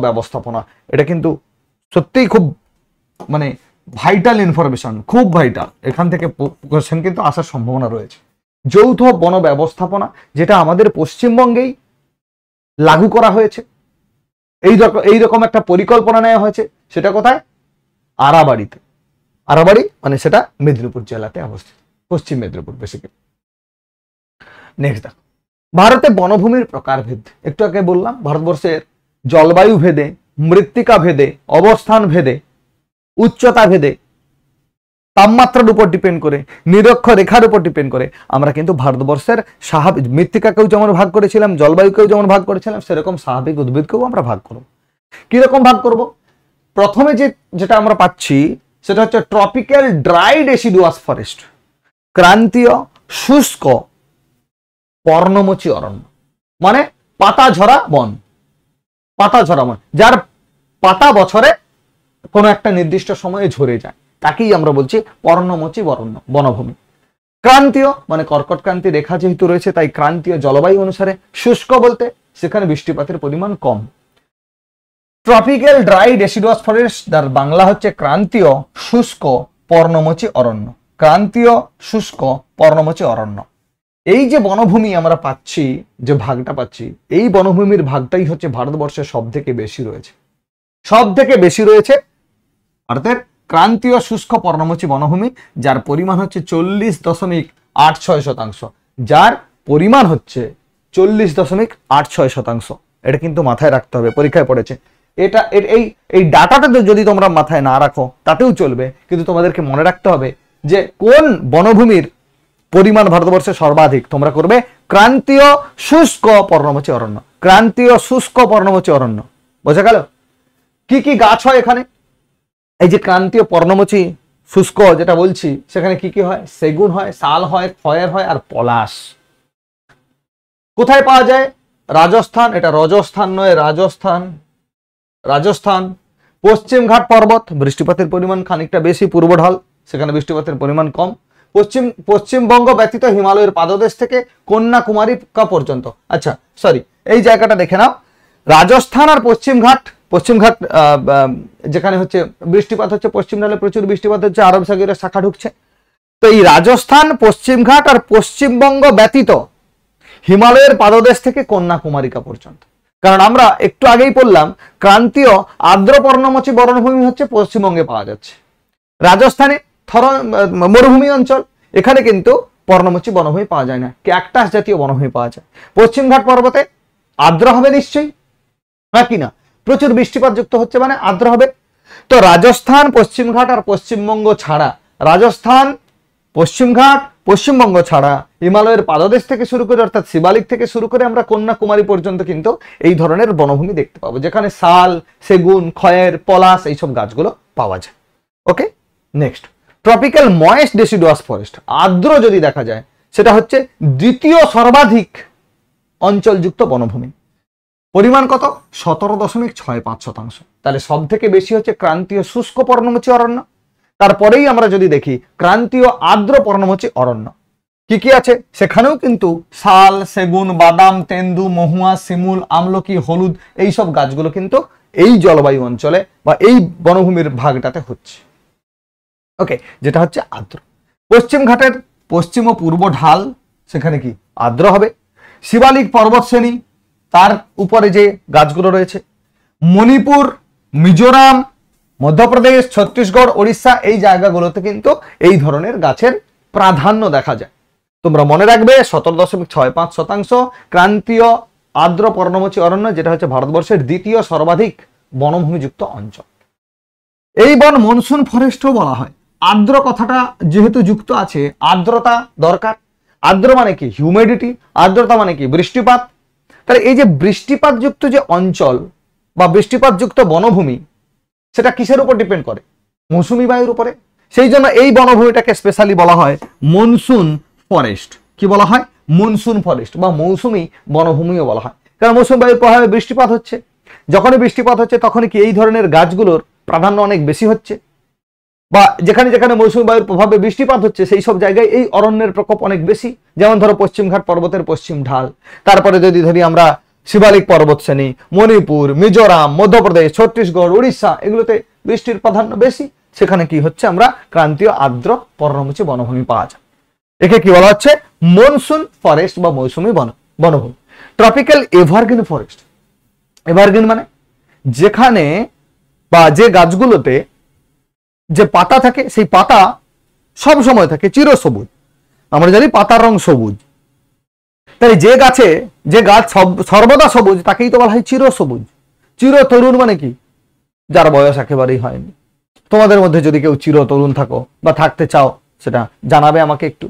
ব্যবস্থাপনা। এটা কিন্তু সত্যিই খুব মানে ভাইটাল ইনফরমেশন, খুব ভাইটাল। এখান থেকে কোশ্চেন কিন্তু আসার সম্ভাবনা রয়েছে। যৌথ বন ব্যবস্থাপনা, যেটা আমাদের পশ্চিমবঙ্গেই লাগু করা হয়েছে, এইরকম একটা পরিকল্পনা নেওয়া হয়েছে। সেটা কোথায়? আড়াবাড়ি মানে সেটা মেদিনীপুর জেলাতে অবস্থিত, পশ্চিম মেদিনীপুর বেসিক্যালি। নেক্সট দেখো, ভারতে বনভূমির প্রকারভেদ। একটু আগে বললাম ভারতবর্ষের জলবায়ু ভেদে, মৃত্তিকা ভেদে, অবস্থান ভেদে, উচ্চতা ভেদে, তাপমাত্রার উপর ডিপেন্ড করে, নিরক্ষরেখার উপর ডিপেন্ড করে আমরা কিন্তু ভারতবর্ষের স্বাভাবিক মৃত্তিকাকেও যেমন ভাগ করেছিলাম, জলবায়ুকেও যেমন ভাগ করেছিলাম, সেরকম স্বাভাবিক উদ্ভিদকেও আমরা ভাগ করব। কিরকম ভাগ করব? প্রথমে যেটা আমরা পাচ্ছি সেটা হচ্ছে ট্রপিক্যাল ড্রাই ডেসিডুয়াস ফরেস্ট, ক্রান্তীয় শুষ্ক পর্ণমোচী অরণ্য, মানে পাতা ঝরা বন, যার পাতা বছরে কোনো একটা নির্দিষ্ট সময়ে ঝরে যায়, তাকেই আমরা বলছি পর্ণমোচী বনভূমি। ক্রান্তীয় মানে কর্কটক্রান্তি রেখা যেহেতু রয়েছে, তাই ক্রান্তীয় জলবায়ু অনুসারে। শুষ্ক বলতে সেখানে বৃষ্টিপাতের পরিমাণ কম। ট্রপিক্যাল ড্রাই ডেসিডুয়াস ফরেস্ট, যার বাংলা হচ্ছে ক্রান্তীয় শুষ্ক পর্ণমোচী অরণ্য। এই যে বনভূমি আমরা পাচ্ছি, যে ভাগটা পাচ্ছি, এই বনভূমির ভাগটাই হচ্ছে ভারতবর্ষে সব থেকে বেশি রয়েছে ভারতের ক্রান্তীয় শুষ্ক পর্ণমোচী বনভূমি, যার পরিমাণ হচ্ছে 40.86%। এটা কিন্তু মাথায় রাখতে হবে, পরীক্ষায় পড়েছে। এই ডাটাটা যদি তোমরা মাথায় না রাখো তাতেও চলবে, কিন্তু তোমাদেরকে মনে রাখতে হবে যে কোন বনভূমির পরিমাণ ভারতবর্ষে সর্বাধিক। তোমরা করবে ক্রান্তীয় শুষ্ক পর্ণমোচী অরণ্য। বোঝা গেল? কি কি গাছ হয় এখানে? এই যে ক্রান্তীয় পর্ণমোচী শুষ্ক যেটা বলছি, সেখানে কি কি হয়? সেগুন হয়, শাল হয়, খয়ের হয়, আর পলাশ। কোথায় পাওয়া যায়? রাজস্থান, এটা রাজস্থান নয়, রাজস্থান। পশ্চিমঘাট পর্বত, বৃষ্টিপাতের পরিমাণ খানিকটা বেশি, পূর্ব ঢাল, সেখানে বৃষ্টিপাতের পরিমাণ কম। পশ্চিমবঙ্গ ব্যতীত হিমালয়ের পাদদেশ থেকে কন্যাকুমারী পর্যন্ত। আচ্ছা সরি, এই জায়গাটা দেখে নাও, রাজস্থান আর পশ্চিমঘাট যেখানে হচ্ছে বৃষ্টিপাত হচ্ছে, পশ্চিম ঢালে প্রচুর বৃষ্টিপাত হচ্ছে, আরব সাগরের শাখা ঢুকছে। তো এই রাজস্থান, পশ্চিমঘাট আর পশ্চিমবঙ্গ ব্যতীত হিমালয়ের পাদদেশ থেকে কন্যাকুমারিকা পর্যন্ত। কারণ আমরা একটু আগেই পড়লাম ক্রান্তীয় আর্দ্র পর্ণমোচী বনভূমি হচ্ছে পশ্চিমবঙ্গে পাওয়া যাচ্ছে, রাজস্থানে মরুভূমি অঞ্চল, এখানে কিন্তু পর্ণমোচী বনভূমি পাওয়া যায় না, ক্যাকটাস জাতীয় বনভূমি পাওয়া যায়। পশ্চিমঘাট পর্বতে আর্দ্র হবে নিশ্চয়ই, নাকি না? প্রচুর বৃষ্টিপাত যুক্ত হচ্ছে মানে আর্দ্র হবে। তো রাজস্থান, পশ্চিমঘাট আর পশ্চিমবঙ্গ ছাড়া, রাজস্থান, পশ্চিমঘাট, পশ্চিমবঙ্গ ছাড়া হিমালয়ের পাদদেশ থেকে শুরু করে অর্থাৎ শিবালিক থেকে শুরু করে আমরা কন্যাকুমারী পর্যন্ত কিন্তু এই ধরনের বনভূমি দেখতে পাবো, যেখানে শাল, সেগুন, খয়ের, পলাশ এইসব গাছগুলো পাওয়া যায়। Okay, next tropical moist deciduous forest, আর্দ্র যদি দেখা যায় সেটা হচ্ছে দ্বিতীয় সর্বাধিক অঞ্চলযুক্ত বনভূমি। পরিমাণ কত? 17.65%। তাহলে সব থেকে বেশি হচ্ছে ক্রান্তীয় শুষ্ক পর্ণমোচী অরণ্য, তারপরেই আমরা যদি দেখি ক্রান্তীয় আর্দ্র পর্ণমোচী অরণ্য কি কি আছে, সেখানেও কিন্তু শাল, সেগুন, বাদাম, তেন্দু, মহুয়া, শিমুল, আমলকি, হলুদ এইসব গাছগুলো কিন্তু এই জলবায়ু অঞ্চলে বা এই বনভূমির ভাগটাতে হচ্ছে। ওকে, যেটা হচ্ছে আর্দ্র। পশ্চিম ঘাটের পশ্চিম ও পূর্ব ঢাল সেখানে কি আর্দ্র হবে। শিবালিক পর্বত শ্রেণী, তার উপরে যে গাছগুলো রয়েছে, মণিপুর, মিজোরাম, মধ্যপ্রদেশ, ছত্তিশগড়, ওড়িশা এই জায়গাগুলোতে কিন্তু এই ধরনের গাছের প্রাধান্য দেখা যায়। তোমরা মনে রাখবে 17.65% ক্রান্তীয় আর্দ্র পর্ণমোচী অরণ্য, যেটা হচ্ছে ভারতবর্ষের দ্বিতীয় সর্বাধিক বনভূমিযুক্ত অঞ্চল। এই বন মনসুন ফরেস্টও বলা হয়। আর্দ্র কথাটা যেহেতু যুক্ত আছে, আর্দ্রতা দরকার। আর্দ্র মানে কি? হিউমিডিটি। আর্দ্রতা মানে কি? বৃষ্টিপাত। তাহলে এই যে বৃষ্টিপাতযুক্ত যে অঞ্চল বা বৃষ্টিপাতযুক্ত বনভূমি, সেটা কিসের উপর ডিপেন্ড করে? মৌসুমী বায়ুর উপরে। সেই জন্য এই বনভূমিটাকে স্পেশালি বলা হয় মনসুন ফরেস্ট। কি বলা হয়? মনসুন ফরেস্ট বা মৌসুমী বনভূমিও বলা হয়, কারণ মৌসুমী বায়ুর প্রভাবে বৃষ্টিপাত হচ্ছে। যখনই বৃষ্টিপাত হচ্ছে তখনই কি এই ধরনের গাছগুলোর প্রাধান্য অনেক বেশি হচ্ছে, বা যেখানে যেখানে মৌসুমী বায়ুর প্রভাবে বৃষ্টিপাত হচ্ছে সেই সব জায়গায় এই অরণ্যের প্রকোপ অনেক বেশি। যেমন ধরো পশ্চিমঘাট পর্বতের পশ্চিম ঢাল, তারপরে যদি ধরি আমরা শিবালিক পর্বত শ্রেণী, মণিপুর, মিজোরাম, মধ্যপ্রদেশ, ছত্তিশগড়, উড়িষ্যা, এগুলোতে বৃষ্টির প্রাধান্য বেশি। সেখানে কি হচ্ছে? আমরা ক্রান্তীয় আর্দ্র পর্ণমোচী বনভূমি পাওয়া যায়। একে কি বলা হচ্ছে? মনসুন ফরেস্ট বা মৌসুমী বনভূমি। Tropical evergreen forest. এভারগ্রিন মানে যেখানে বা যে গাছগুলোতে যে পাতা থাকে সেই পাতা সব সময় থাকে চিরসবুজ। আমরা জানি পাতার রং সবুজ, তাই যে গাছ সর্বদা সবুজ তাকেই তো বলা হয় চিরসবুজ। চিরতরুণ মানে কি? যার বয়স একেবারেই হয়নি। তোমাদের মধ্যে যদি কেউ চিরতরুণ থাকো বা থাকতে চাও, সেটা জানাবে আমাকে একটু,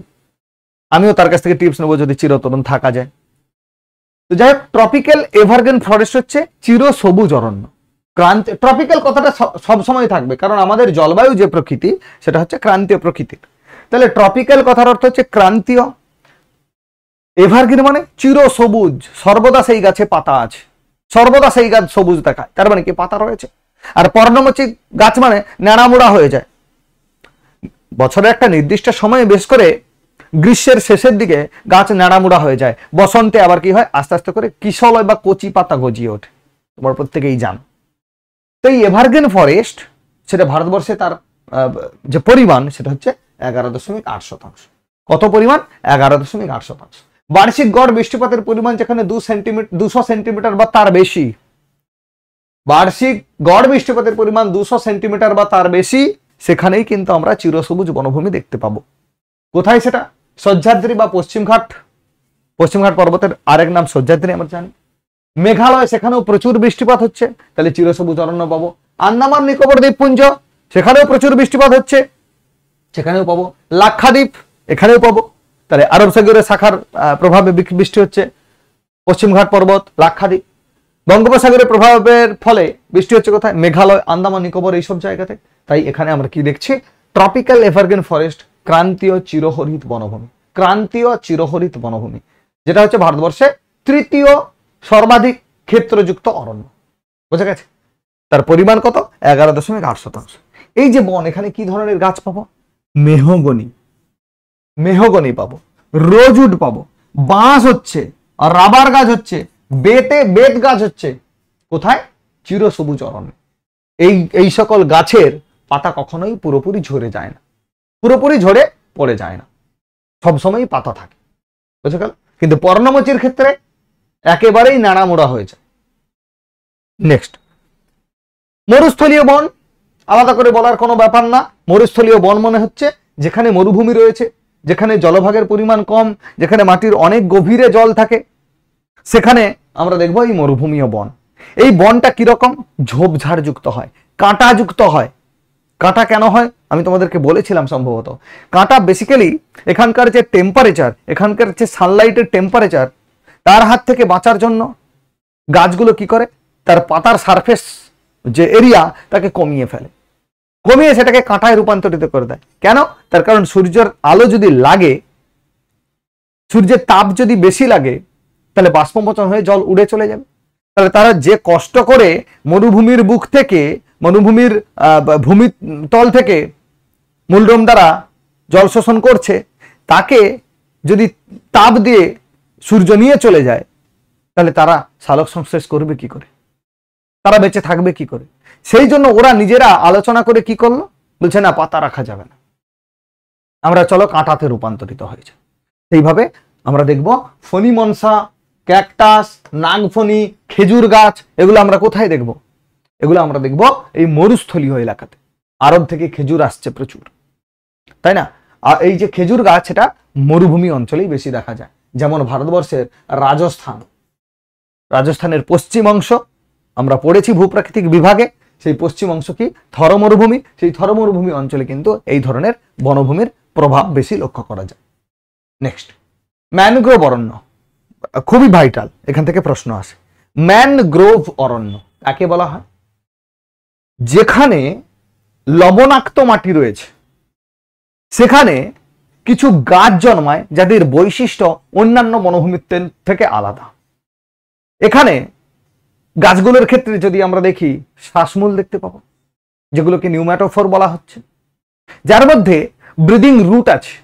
আমিও তার কাছ থেকে টিপস নেবো যদি চিরতরুণ থাকা যায়। তো যাই হোক, ট্রপিক্যাল এভারগ্রিন ফরেস্ট হচ্ছে চিরসবুজ অরণ্য। ট্রপিক্যাল কথাটা সবসময় থাকবে, কারণ আমাদের জলবায়ু যে প্রকৃতি সেটা হচ্ছে ক্রান্তীয় প্রকৃতির। তাহলে ট্রপিক্যাল কথার অর্থ হচ্ছে ক্রান্তীয়, এভারগ্রিন মানে চিরসবুজ, সর্বদা সেই গাছে পাতা আছে, সর্বদা সেই গাছ সবুজ দেখায়, তার মানে কি পাতা রয়েছে। আর পর্ণমোচী গাছ মানে ন্যাড়ামোড়া হয়ে যায়। বছরের একটা নির্দিষ্ট সময়ে, বেশ করে গ্রীষ্মের শেষের দিকে গাছ ন্যাড়ামোড়া হয়ে যায়, বসন্তে আবার কি হয়? আস্তে আস্তে করে কিশলয় বা কচি পাতা গজিয়ে ওঠে। তোমার প্রত্যেকেই জানো। তো এই এভারগ্রিন ফরেস্ট সেটা ভারতবর্ষে তার যে পরিমাণ সেটা হচ্ছে 11.8%। কত পরিমাণ? 11.8%। বার্ষিক গড় বৃষ্টিপাতের পরিমাণ যেখানে 200 সেন্টিমিটার বা তার বেশি, বার্ষিক গড় বৃষ্টিপাতের পরিমাণ 200 সেন্টিমিটার বা তার বেশি, সেখানেই কিন্তু আমরা চিরসবুজ বনভূমি দেখতে পাবো। কোথায় সেটা? সহ্যাদ্রি বা পশ্চিমঘাট পর্বতের আরেক নাম সহ্যাদ্রি আমরা জানি। মেঘালয়, সেখানেও প্রচুর বৃষ্টিপাত হচ্ছে, তাহলে চিরসবুজ অরণ্য পাবো। আন্দামান নিকোবর দ্বীপপুঞ্জ, সেখানেও প্রচুর বৃষ্টিপাত হচ্ছে, সেখানেও পাবো। লাক্ষাদ্বীপ, এখানেও পাবো। তাহলে আরব সাগরের শাখার প্রভাবে বৃষ্টি হচ্ছে, পশ্চিমঘাট পর্বত, লাক্ষাদ্বীপ। বঙ্গোপসাগরের প্রভাবের ফলে বৃষ্টি হচ্ছে কোথায়? মেঘালয়, আন্দামান নিকোবর এইসব জায়গাতে। তাই এখানে আমরা কি দেখছি? ট্রপিক্যাল এভারগ্রিন ফরেস্ট, ক্রান্তীয় চিরহরিত বনভূমি। ক্রান্তীয় চিরহরিত বনভূমি, যেটা হচ্ছে ভারতবর্ষে তৃতীয় সর্বাধিক ক্ষেত্রযুক্ত অরণ্য। বোঝা গেছে? তার পরিমাণ কত? 11.8%। এই যে বন, এখানে কি ধরনের গাছ পাবো? মেহগনি পাবো, রোজউড পাবো, বাঁশ হচ্ছে, আর রাবার গাছ হচ্ছে, বেত গাছ হচ্ছে। কোথায়? চিরসবুজ অরণ্য। এই সকল গাছের পাতা কখনোই পুরোপুরি ঝরে যায় না, পুরোপুরি ঝরে পড়ে যায় না, সবসময়ই পাতা থাকে। বুঝে গেল? কিন্তু পর্ণমোচীর ক্ষেত্রে একেবারেই নাড়ামোড়া হয়ে যায়। নেক্সট, মরুস্থলীয় বন। আলাদা করে বলার কোনো ব্যাপার না। মরুস্থলীয় বন মনে হচ্ছে যেখানে মরুভূমি রয়েছে, যেখানে জলভাগের পরিমাণ কম, যেখানে মাটির অনেক গভীরে জল থাকে, সেখানে আমরা দেখবো এই মরুভূমিও বন। এই বনটা কিরকম? ঝোপঝাড় যুক্ত হয়, কাঁটা যুক্ত হয়। কাঁটা কেন হয় আমি তোমাদেরকে বলেছিলাম সম্ভবত। কাঁটা বেসিক্যালি এখানকার যে টেম্পারেচার, এখানকার যে সানলাইটের টেম্পারেচার, তার হাত থেকে বাঁচার জন্য গাছগুলো কি করে, তার পাতার সারফেস যে এরিয়া তাকে কমিয়ে ফেলে, কমিয়ে সেটাকে কাঁটায় রূপান্তরিত করে দেয়। কেন? তার কারণ সূর্যের আলো যদি লাগে, সূর্যের তাপ যদি বেশি লাগে, তাহলে বাষ্পমোচন হয়ে জল উড়ে চলে যাবে। তাহলে তারা যে কষ্ট করে মরুভূমির বুক থেকে, মরুভূমির ভূমিতল থেকে মূলরোম দ্বারা জল শোষণ করছে, তাকে যদি তাপ দিয়ে সূর্য নিয়ে চলে যায়, তাহলে তারা সালোক সংশ্লেষ করবে কি করে, তারা বেঁচে থাকবে কি করে? সেই জন্য ওরা নিজেরা আলোচনা করে কি করলো, বলছে না পাতা রাখা যাবে না, আমরা চলো কাঁটাতে রূপান্তরিত হয়েছে। সেইভাবে আমরা দেখব ফণি মনসা, ক্যাকটাস, নাগফণি, খেজুর গাছ, এগুলো আমরা কোথায় দেখব? এগুলো আমরা দেখব এই মরুস্থলীয় এলাকাতে। আরব থেকে খেজুর আসছে প্রচুর, তাই না? আর এই যে খেজুর গাছ, এটা মরুভূমি অঞ্চলেই বেশি দেখা যায়। যেমন ভারতবর্ষের রাজস্থানের পশ্চিম অংশ আমরা পড়েছি ভূপ্রাকৃতিক বিভাগে, সেই পশ্চিম অংশ কি থর মরুভূমি, সেই থর মরুভূমি অঞ্চলে কিন্তু এই ধরনের বনভূমির প্রভাব বেশি লক্ষ্য করা যায়। নেক্সট, ম্যানগ্রোভ অরণ্য, খুবই ভাইটাল, এখান থেকে প্রশ্ন আসে। ম্যানগ্রোভ অরণ্য কাকে বলা হয়? যেখানে লবণাক্ত মাটি রয়েছে, সেখানে কিছু গাছ জন্মায় যাদের বৈশিষ্ট্য অন্যান্য বনভূমির থেকে আলাদা। এখানে গাছগুলোর ক্ষেত্রে যদি আমরা দেখি, শ্বাসমূল দেখতে পাবো, যেগুলোকে নিউম্যাটোফোর বলা হচ্ছে, যার মধ্যে ব্রিদিং রুট আছে,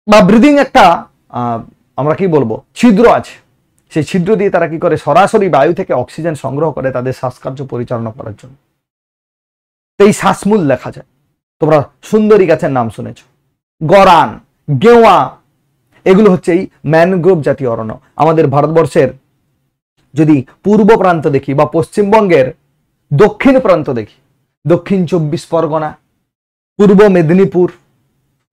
বা ব্রিদিং একটা আমরা কি বলবো ছিদ্র আছে। সেই ছিদ্র দিয়ে তারা কি করে, সরাসরি বায়ু থেকে অক্সিজেন সংগ্রহ করে তাদের শ্বাসকার্য পরিচালনা করার জন্য। এই শ্বাসমূল দেখা যায়। তোমরা সুন্দরী গাছের নাম শুনেছ, গরান, গেওয়া, এগুলো হচ্ছে এই ম্যানগ্রোভ জাতীয় অরণ্য। আমাদের ভারতবর্ষের যদি পূর্ব প্রান্ত দেখি বা পশ্চিমবঙ্গের দক্ষিণ প্রান্ত দেখি, দক্ষিণ 24 পরগনা, পূর্ব মেদিনীপুর,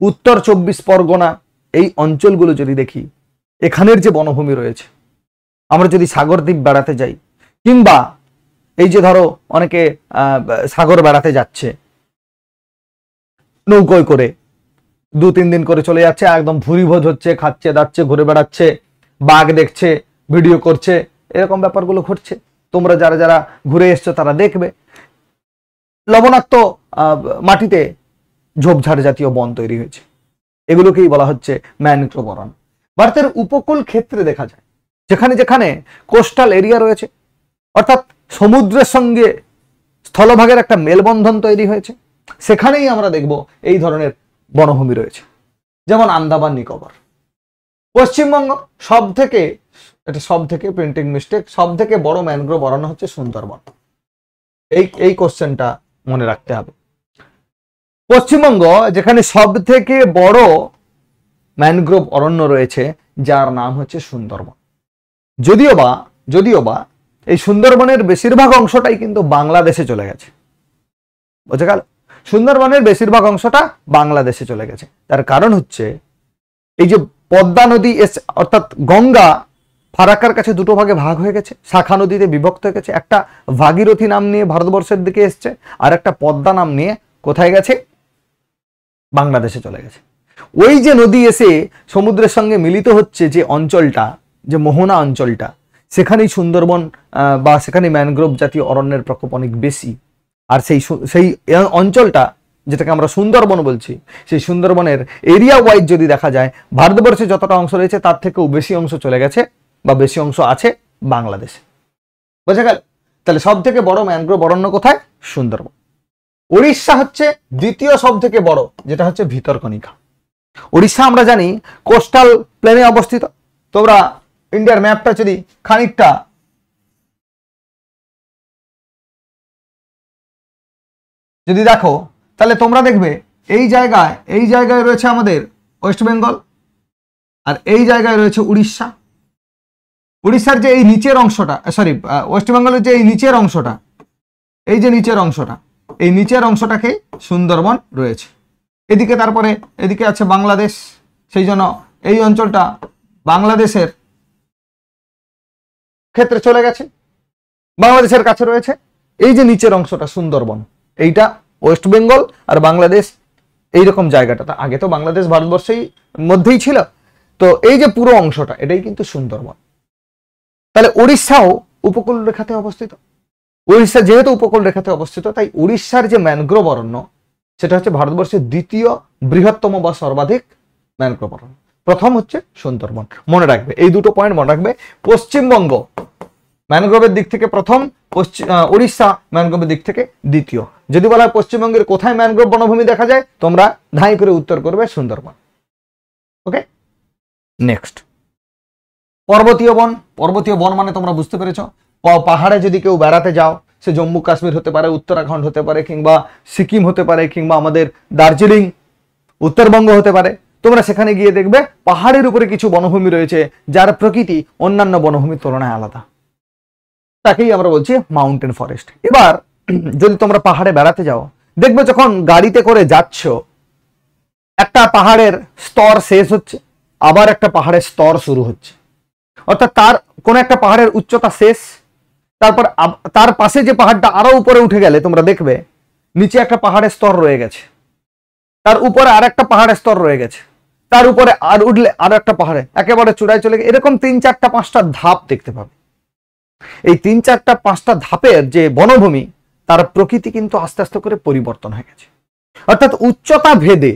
উত্তর 24 পরগনা, এই অঞ্চলগুলো যদি দেখি, এখানের যে বনভূমি রয়েছে, আমরা যদি সাগরদ্বীপ বেড়াতে যাই, কিংবা এই যে ধরো অনেকে সাগর বেড়াতে যাচ্ছে নৌকোয় করে, 2-3 দিন করে চলে যাচ্ছে, একদম ভুরিভোজ হচ্ছে, খাচ্ছে দাচ্ছে, ঘুরে বেড়াচ্ছে, বাঘ দেখছে, ভিডিও করছে, এরকম ব্যাপারগুলো ঘটছে। তোমরা যারা যারা ঘুরে এসছো তারা দেখবে লবণাক্ত মাটিতে ঝোপঝাড় জাতীয় বন তৈরি হয়েছে। এগুলোকেই বলা হচ্ছে ম্যানগ্রোভ অরণ্য। ভারতের উপকূল ক্ষেত্রে দেখা যায়, যেখানে যেখানে কোস্টাল এরিয়া রয়েছে, অর্থাৎ সমুদ্রের সঙ্গে স্থলভাগের একটা মেলবন্ধন তৈরি হয়েছে, সেখানেই আমরা দেখব এই ধরনের বনভূমি রয়েছে। যেমন আন্দামান নিকোবর। পশ্চিমবঙ্গ সব থেকে প্রিন্টিং মিস্টেক, সব থেকে বড় ম্যানগ্রোভ অরণ্য হচ্ছে সুন্দরবন। এই কোশ্চেনটা মনে রাখতে হবে। পশ্চিমবঙ্গ যেখানে সব থেকে বড় ম্যানগ্রোভ অরণ্য রয়েছে, যার নাম হচ্ছে সুন্দরবন। যদিও বা এই সুন্দরবনের বেশিরভাগ অংশটাই কিন্তু বাংলাদেশে চলে গেছে। বুঝে গেল? সুন্দরবনের বেশিরভাগ অংশটা বাংলাদেশে চলে গেছে। তার কারণ হচ্ছে এই যে পদ্মা নদী অর্থাৎ গঙ্গা ফারাক্কার কাছে দুটো ভাগে ভাগ হয়ে গেছে, শাখা নদীতে বিভক্ত হয়ে গেছে। একটা ভাগীরথী নাম নিয়ে ভারতবর্ষের দিকে এসছে, আর একটা পদ্মা নাম নিয়ে কোথায় গেছে? বাংলাদেশে চলে গেছে। ওই যে নদী এসে সমুদ্রের সঙ্গে মিলিত হচ্ছে যে অঞ্চলটা, যে মোহনা অঞ্চলটা, সেখানেই সুন্দরবন বা সেখানে ম্যানগ্রোভ জাতীয় অরণ্যের প্রকোপ অনেক বেশি। আর সেই অঞ্চলটা যেটাকে আমরা সুন্দরবন বলছি, সেই সুন্দরবনের এরিয়া ওয়াইজ যদি দেখা যায়, ভারতবর্ষে যতটা অংশ রয়েছে তার থেকেও বেশি অংশ চলে গেছে বা বেশি অংশ আছে বাংলাদেশে। বোঝা গেল? তাহলে সব থেকে বড় ম্যানগ্রোভ অরণ্য কোথায়? সুন্দরবন। উড়িষ্যা হচ্ছে দ্বিতীয় সব থেকে বড়, যেটা হচ্ছে ভিতরকণিকা। উড়িষ্যা আমরা জানি কোস্টাল প্লেনে অবস্থিত। তোমরা ইন্ডিয়ার ম্যাপটা যদি খানিকটা যদি দেখো, তাহলে তোমরা দেখবে এই জায়গায় রয়েছে আমাদের ওয়েস্ট বেঙ্গল, আর এই জায়গায় রয়েছে উড়িষ্যা। উড়িষ্যার যে এই নিচের অংশটা, ওয়েস্ট বেঙ্গলের যে এই নিচের অংশটা, এই যে নিচের অংশটা, এই নিচের অংশটাকে সুন্দরবন রয়েছে। এদিকে তারপরে এদিকে আছে বাংলাদেশ, সেই জন্য এই অঞ্চলটা বাংলাদেশের ক্ষেত্রে চলে গেছে। বাংলাদেশের কাছে রয়েছে। এই যে নিচের অংশটা সুন্দরবন, এইটা ওয়েস্ট বেঙ্গল আর বাংলাদেশ, এইরকম জায়গাটা আগে তো বাংলাদেশ ভারতবর্ষেই মধ্যেই ছিল। তো এই যে পুরো অংশটা এটাই কিন্তু সুন্দরবন। তাহলে উড়িষ্যাও উপকূল রেখাতে অবস্থিত। উড়িষ্যা যেহেতু উপকূল রেখাতে অবস্থিত, তাই উড়িষ্যার যে ম্যানগ্রোভ অরণ্য সেটা হচ্ছে ভারতবর্ষের দ্বিতীয় বৃহত্তম বা সর্বাধিক ম্যানগ্রোভ অরণ্য। প্রথম হচ্ছে সুন্দরবন, মনে রাখবে এই দুটো পয়েন্ট মনে রাখবে। পশ্চিমবঙ্গ ম্যানগ্রোভের দিক থেকে প্রথম, উড়িষ্যা ম্যানগ্রোভের দিক থেকে দ্বিতীয়। যদি বলা হয় পশ্চিমবঙ্গের কোথায় ম্যানগ্রোভ বনভূমি দেখা যায়, তোমরা ধাই করে উত্তর করবে সুন্দরবন। ওকে, নেক্সট পর্বতীয় বন। পর্বতীয় বন মানে তোমরা বুঝতে পেরেছ, পাহাড়ে যদি কেউ বেড়াতে যাও, সে জম্মু কাশ্মীর হতে পারে, উত্তরাখণ্ড হতে পারে, কিংবা সিকিম হতে পারে, কিংবা আমাদের দার্জিলিং উত্তরবঙ্গ হতে পারে, তোমরা সেখানে গিয়ে দেখবে পাহাড়ের উপরে কিছু বনভূমি রয়েছে যার প্রকৃতি অন্যান্য বনভূমির তুলনায় আলাদা, তাকেই আমরা বলছি মাউন্টেন ফরেস্ট। এবার যদি তোমরা পাহাড়ে বেড়াতে যাও, দেখবে যখন গাড়িতে করে যাচ্ছ, একটা পাহাড়ের স্তর শেষ হচ্ছে, আবার একটা পাহাড়ের স্তর শুরু হচ্ছে। অর্থাৎ তার কোন একটা পাহাড়ের উচ্চতা শেষ, তারপর তার পাশে যে পাহাড়টা আরো উপরে উঠে গেলে তোমরা দেখবে নিচে একটা পাহাড়ের স্তর রয়ে গেছে, তার উপরে আর একটা পাহাড়ের স্তর রয়ে গেছে, তার উপরে আর উঠলে আর একটা পাহাড়ে একেবারে চূড়ায় চলে গেছে। এরকম 3-4-5টা ধাপ দেখতে পাবে। এই 3-4-5টা ধাপের যে বনভূমি, তার প্রকৃতি কিন্তু আস্তে আস্তে করে পরিবর্তন হয়ে গেছে। অর্থাৎ উচ্চতা ভেদে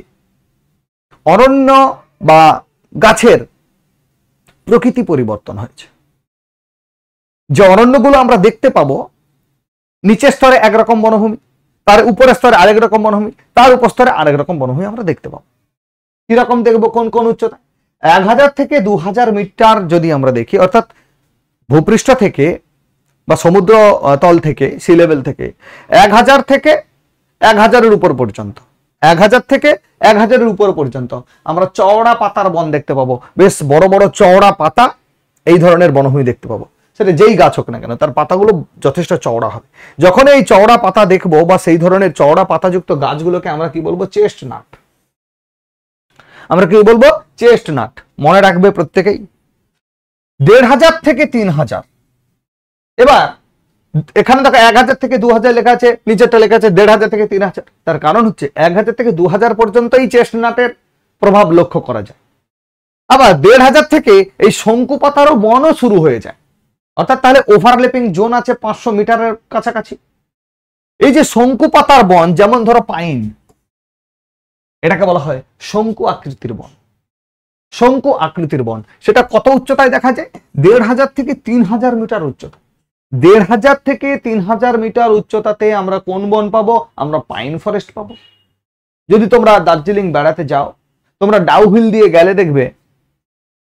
অরণ্য বা গাছের প্রকৃতি পরিবর্তন হয়েছে। যে অরণ্যগুলো আমরা দেখতে পাবো, নিচের স্তরে একরকম বনভূমি, তার উপরের স্তরে আরেক রকম বনভূমি, তার উপর স্তরে আরেক রকম বনভূমি আমরা দেখতে পাবো। কিরকম দেখবো, কোন কোন উচ্চতা? 1000 থেকে 2000 মিটার যদি আমরা দেখি, অর্থাৎ ভূপৃষ্ঠ থেকে বা সমুদ্র তল থেকে, সি লেভেল থেকে 1000 থেকে 1000-এর উপর পর্যন্ত, 1000 থেকে 1000-এর উপর পর্যন্ত আমরা চওড়া পাতার বন দেখতে পাবো। বেশ বড় বড় চওড়া পাতা, এই ধরনের বনভূমি দেখতে পাবো। সেটা যেই গাছ হোক না কেন, তার পাতাগুলো যথেষ্ট চওড়া হবে। যখন এই চওড়া পাতা দেখবো বা সেই ধরনের চওড়া পাতাযুক্ত গাছগুলোকে আমরা কি বলবো? চেস্টনাট। আমরা কি বলবো? চেস্টনাট। মনে রাখবে প্রত্যেকেই। 1500 থেকে 3000। এবার এখানে দেখো 1000 থেকে 2000 লেখা আছে, নিচেরটা লেখা আছে 1500 থেকে 3000। তার কারণ হচ্ছে 1000 থেকে 2000 পর্যন্তই চেস্টনাটের প্রভাব লক্ষ্য করা যায়। আবার 1500 থেকে এই শঙ্কু পাতারও বনও শুরু হয়ে যায়। অর্থাৎ তাহলে ওভারল্যাপিং জোন আছে 500 মিটারের কাছাকাছি। এই যে শঙ্কু পাতার বন, যেমন ধরো পাইন, এটাকে বলা হয় শঙ্কু আকৃতির বন। শঙ্কু আকৃতির বন, সেটা কত উচ্চতায় দেখা যায়? 1500 থেকে 3000 মিটার উচ্চতা। 1500 থেকে 3000 মিটার উচ্চতাতে আমরা কোন বন পাবো? আমরা পাইন ফরেস্ট পাবো। যদি তোমরা দার্জিলিং বেড়াতে যাও, তোমরা ডাউহিল দিয়ে গেলে দেখবে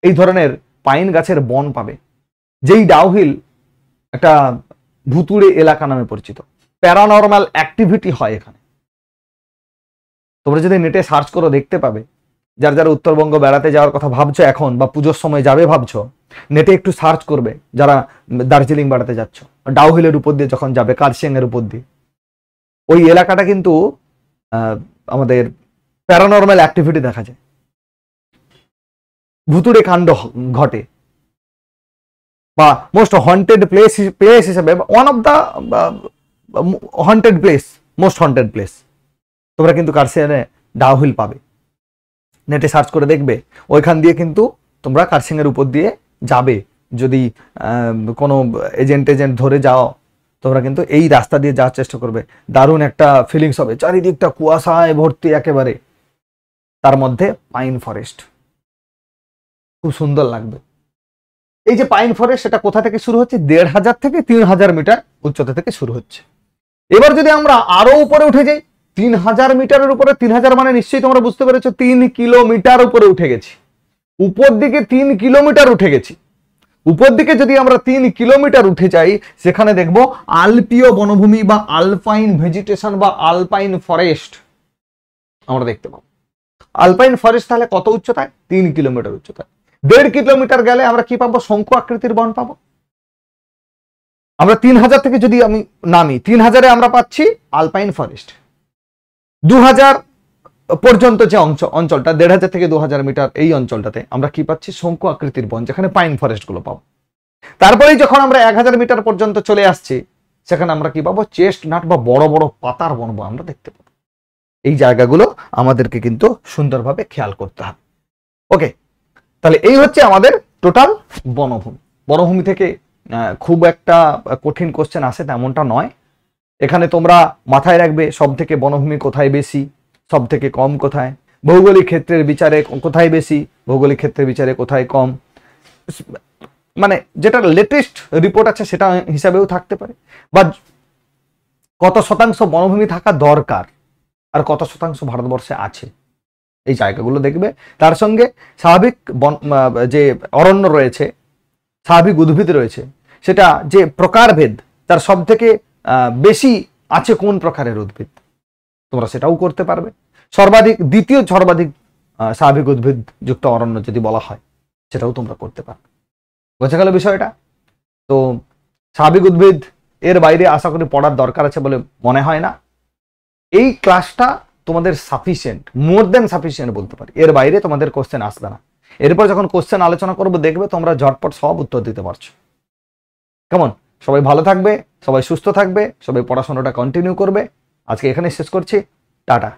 এই ধরনের পাইন গাছের বন পাবে। যেই ডাউহিল একটা ভুতুড়ে এলাকা নামে পরিচিত, প্যারানরমাল অ্যাক্টিভিটি হয় এখানে। তোমরা যদি নেটে সার্চ করো দেখতে পাবে। যারা যারা উত্তরবঙ্গ বেড়াতে যাওয়ার কথা ভাবছো এখন, বা পুজোর সময় যাবে ভাবছো, নেটে একটু সার্চ করবে। যারা দার্জিলিং বেড়াতে যাচ্ছ, ডাউহিলের উপর দিয়ে যখন যাবে, কার্শিয়াং এর উপর দিয়ে, ওই এলাকাটা কিন্তু আমাদের প্যারানরমাল অ্যাক্টিভিটি দেখা যায়, ভুতুড়ে কাণ্ড ঘটে, বা মোস্ট হন্টেড প্লেস হিসেবে one of the haunted place, most haunted place. তোমরা কিন্তু কার্শিয়াংয়ে ডাউহিল পাবে। নেটে সার্চ করে দেখবে, ওইখান দিয়ে কিন্তু তোমরা কার্শিয়াংয়ের উপর দিয়ে যাবে। যদি কোনো এজেন্ট ধরে যাও, তোমরা কিন্তু এই রাস্তা দিয়ে যাওয়ার চেষ্টা করবে। দারুণ একটা ফিলিংস হবে, চারিদিকটা কুয়াশায় ভর্তি একেবারে, তার মধ্যে পাইন ফরেস্ট, খুব সুন্দর লাগবে। এই যে পাইন ফরেস্ট, সেটা কোথা থেকে শুরু হচ্ছে? 1500 থেকে 3000 মিটার উচ্চতা থেকে শুরু হচ্ছে। এবার যদি আমরা আরো উপরে উঠে যাই, 3000 মিটারের উপরে, 3000 মানে নিশ্চয়ই তোমরা বুঝতে পেরেছো 3 কিলোমিটার উপরে উঠে গেছি। উপর দিকে 3 কিলোমিটার উঠে গেছি। উপর দিকে যদি আমরা 3 কিলোমিটার উঠে যাই, সেখানে দেখবো আলপীয় বনভূমি বা আলপাইন ভেজিটেশন বা আলপাইন ফরেস্ট আমরা দেখতে পাবো। আলপাইন ফরেস্ট তাহলে কত উচ্চতায়? 3 কিলোমিটার উচ্চতায়। 1.5 কিলোমিটার গেলে আমরা কি পাবো? শঙ্কু আকৃতির বন পাবো। আমরা 3000 থেকে যদি আমি নামি, 3000-এ আমরা পাচ্ছি আলপাইন ফরেস্ট। 2000 পর্যন্ত যে অঞ্চলটা, 1500 থেকে 2000 মিটার, এই অঞ্চলটাতে আমরা কি পাচ্ছি? শঙ্কু আকৃতির বন, যেখানে পাইন ফরেস্ট গুলো পাবো। তারপরেই যখন আমরা 1000 মিটার পর্যন্ত চলে আসছি, সেখানে আমরা কি পাবো? চেস্ট নাট বা বড় বড় পাতার বন আমরা দেখতে পাবো। এই জায়গাগুলো আমাদেরকে কিন্তু সুন্দরভাবে খেয়াল করতে হবে। ওকে, তাহলে এই হচ্ছে আমাদের টোটাল বনভূমি। বনভূমি থেকে খুব একটা কঠিন কোশ্চেন আসে তেমনটা নয়। এখানে তোমরা মাথায় রাখবে সব থেকে বনভূমি কোথায় বেশি, সব থেকে কম কোথায়, ভৌগোলিক ক্ষেত্রের বিচারে কোথায় বেশি, ভৌগোলিক ক্ষেত্রের বিচারে কোথায় কম, মানে যেটা লেটেস্ট রিপোর্ট আছে সেটা হিসাবেও থাকতে পারে, বা কত শতাংশ বনভূমি থাকা দরকার আর কত শতাংশ ভারতবর্ষে আছে, এই জায়গাগুলো দেখবে। তার সঙ্গে স্বাভাবিক যে অরণ্য রয়েছে, স্বাভাবিক উদ্ভিদ রয়েছে, সেটা যে প্রকারভেদ, তার সব থেকে বেশি আছে কোন প্রকারের উদ্ভিদ, তোমরা সেটাও করতে পারবে। দ্বিতীয় সর্বাধিক স্বাভাবিক উদ্ভিদ যুক্ত অরণ্য যদি বলা হয়, সেটাও তোমরা করতে পারবে। বোঝা গেল বিষয়টা? তো স্বাভাবিক উদ্ভিদ এর বাইরে আশা করি পড়ার দরকার আছে বলে মনে হয় না। এই ক্লাসটা তোমাদের সাফিসিয়েন্ট, মোর দেন সাফিসিয়েন্ট বলতে পারি। এর বাইরে তোমাদের কোশ্চেন আসবে না। এরপর যখন কোশ্চেন আলোচনা করবো দেখবে তোমরা ঝটপট সব উত্তর দিতে পারছো। কেমন? সবাই ভালো থাকবে, সবাই সুস্থ থাকবে, সবাই পড়াশোনাটা কন্টিনিউ করবে। আজকে এখানে শেষ করছি। টাটা।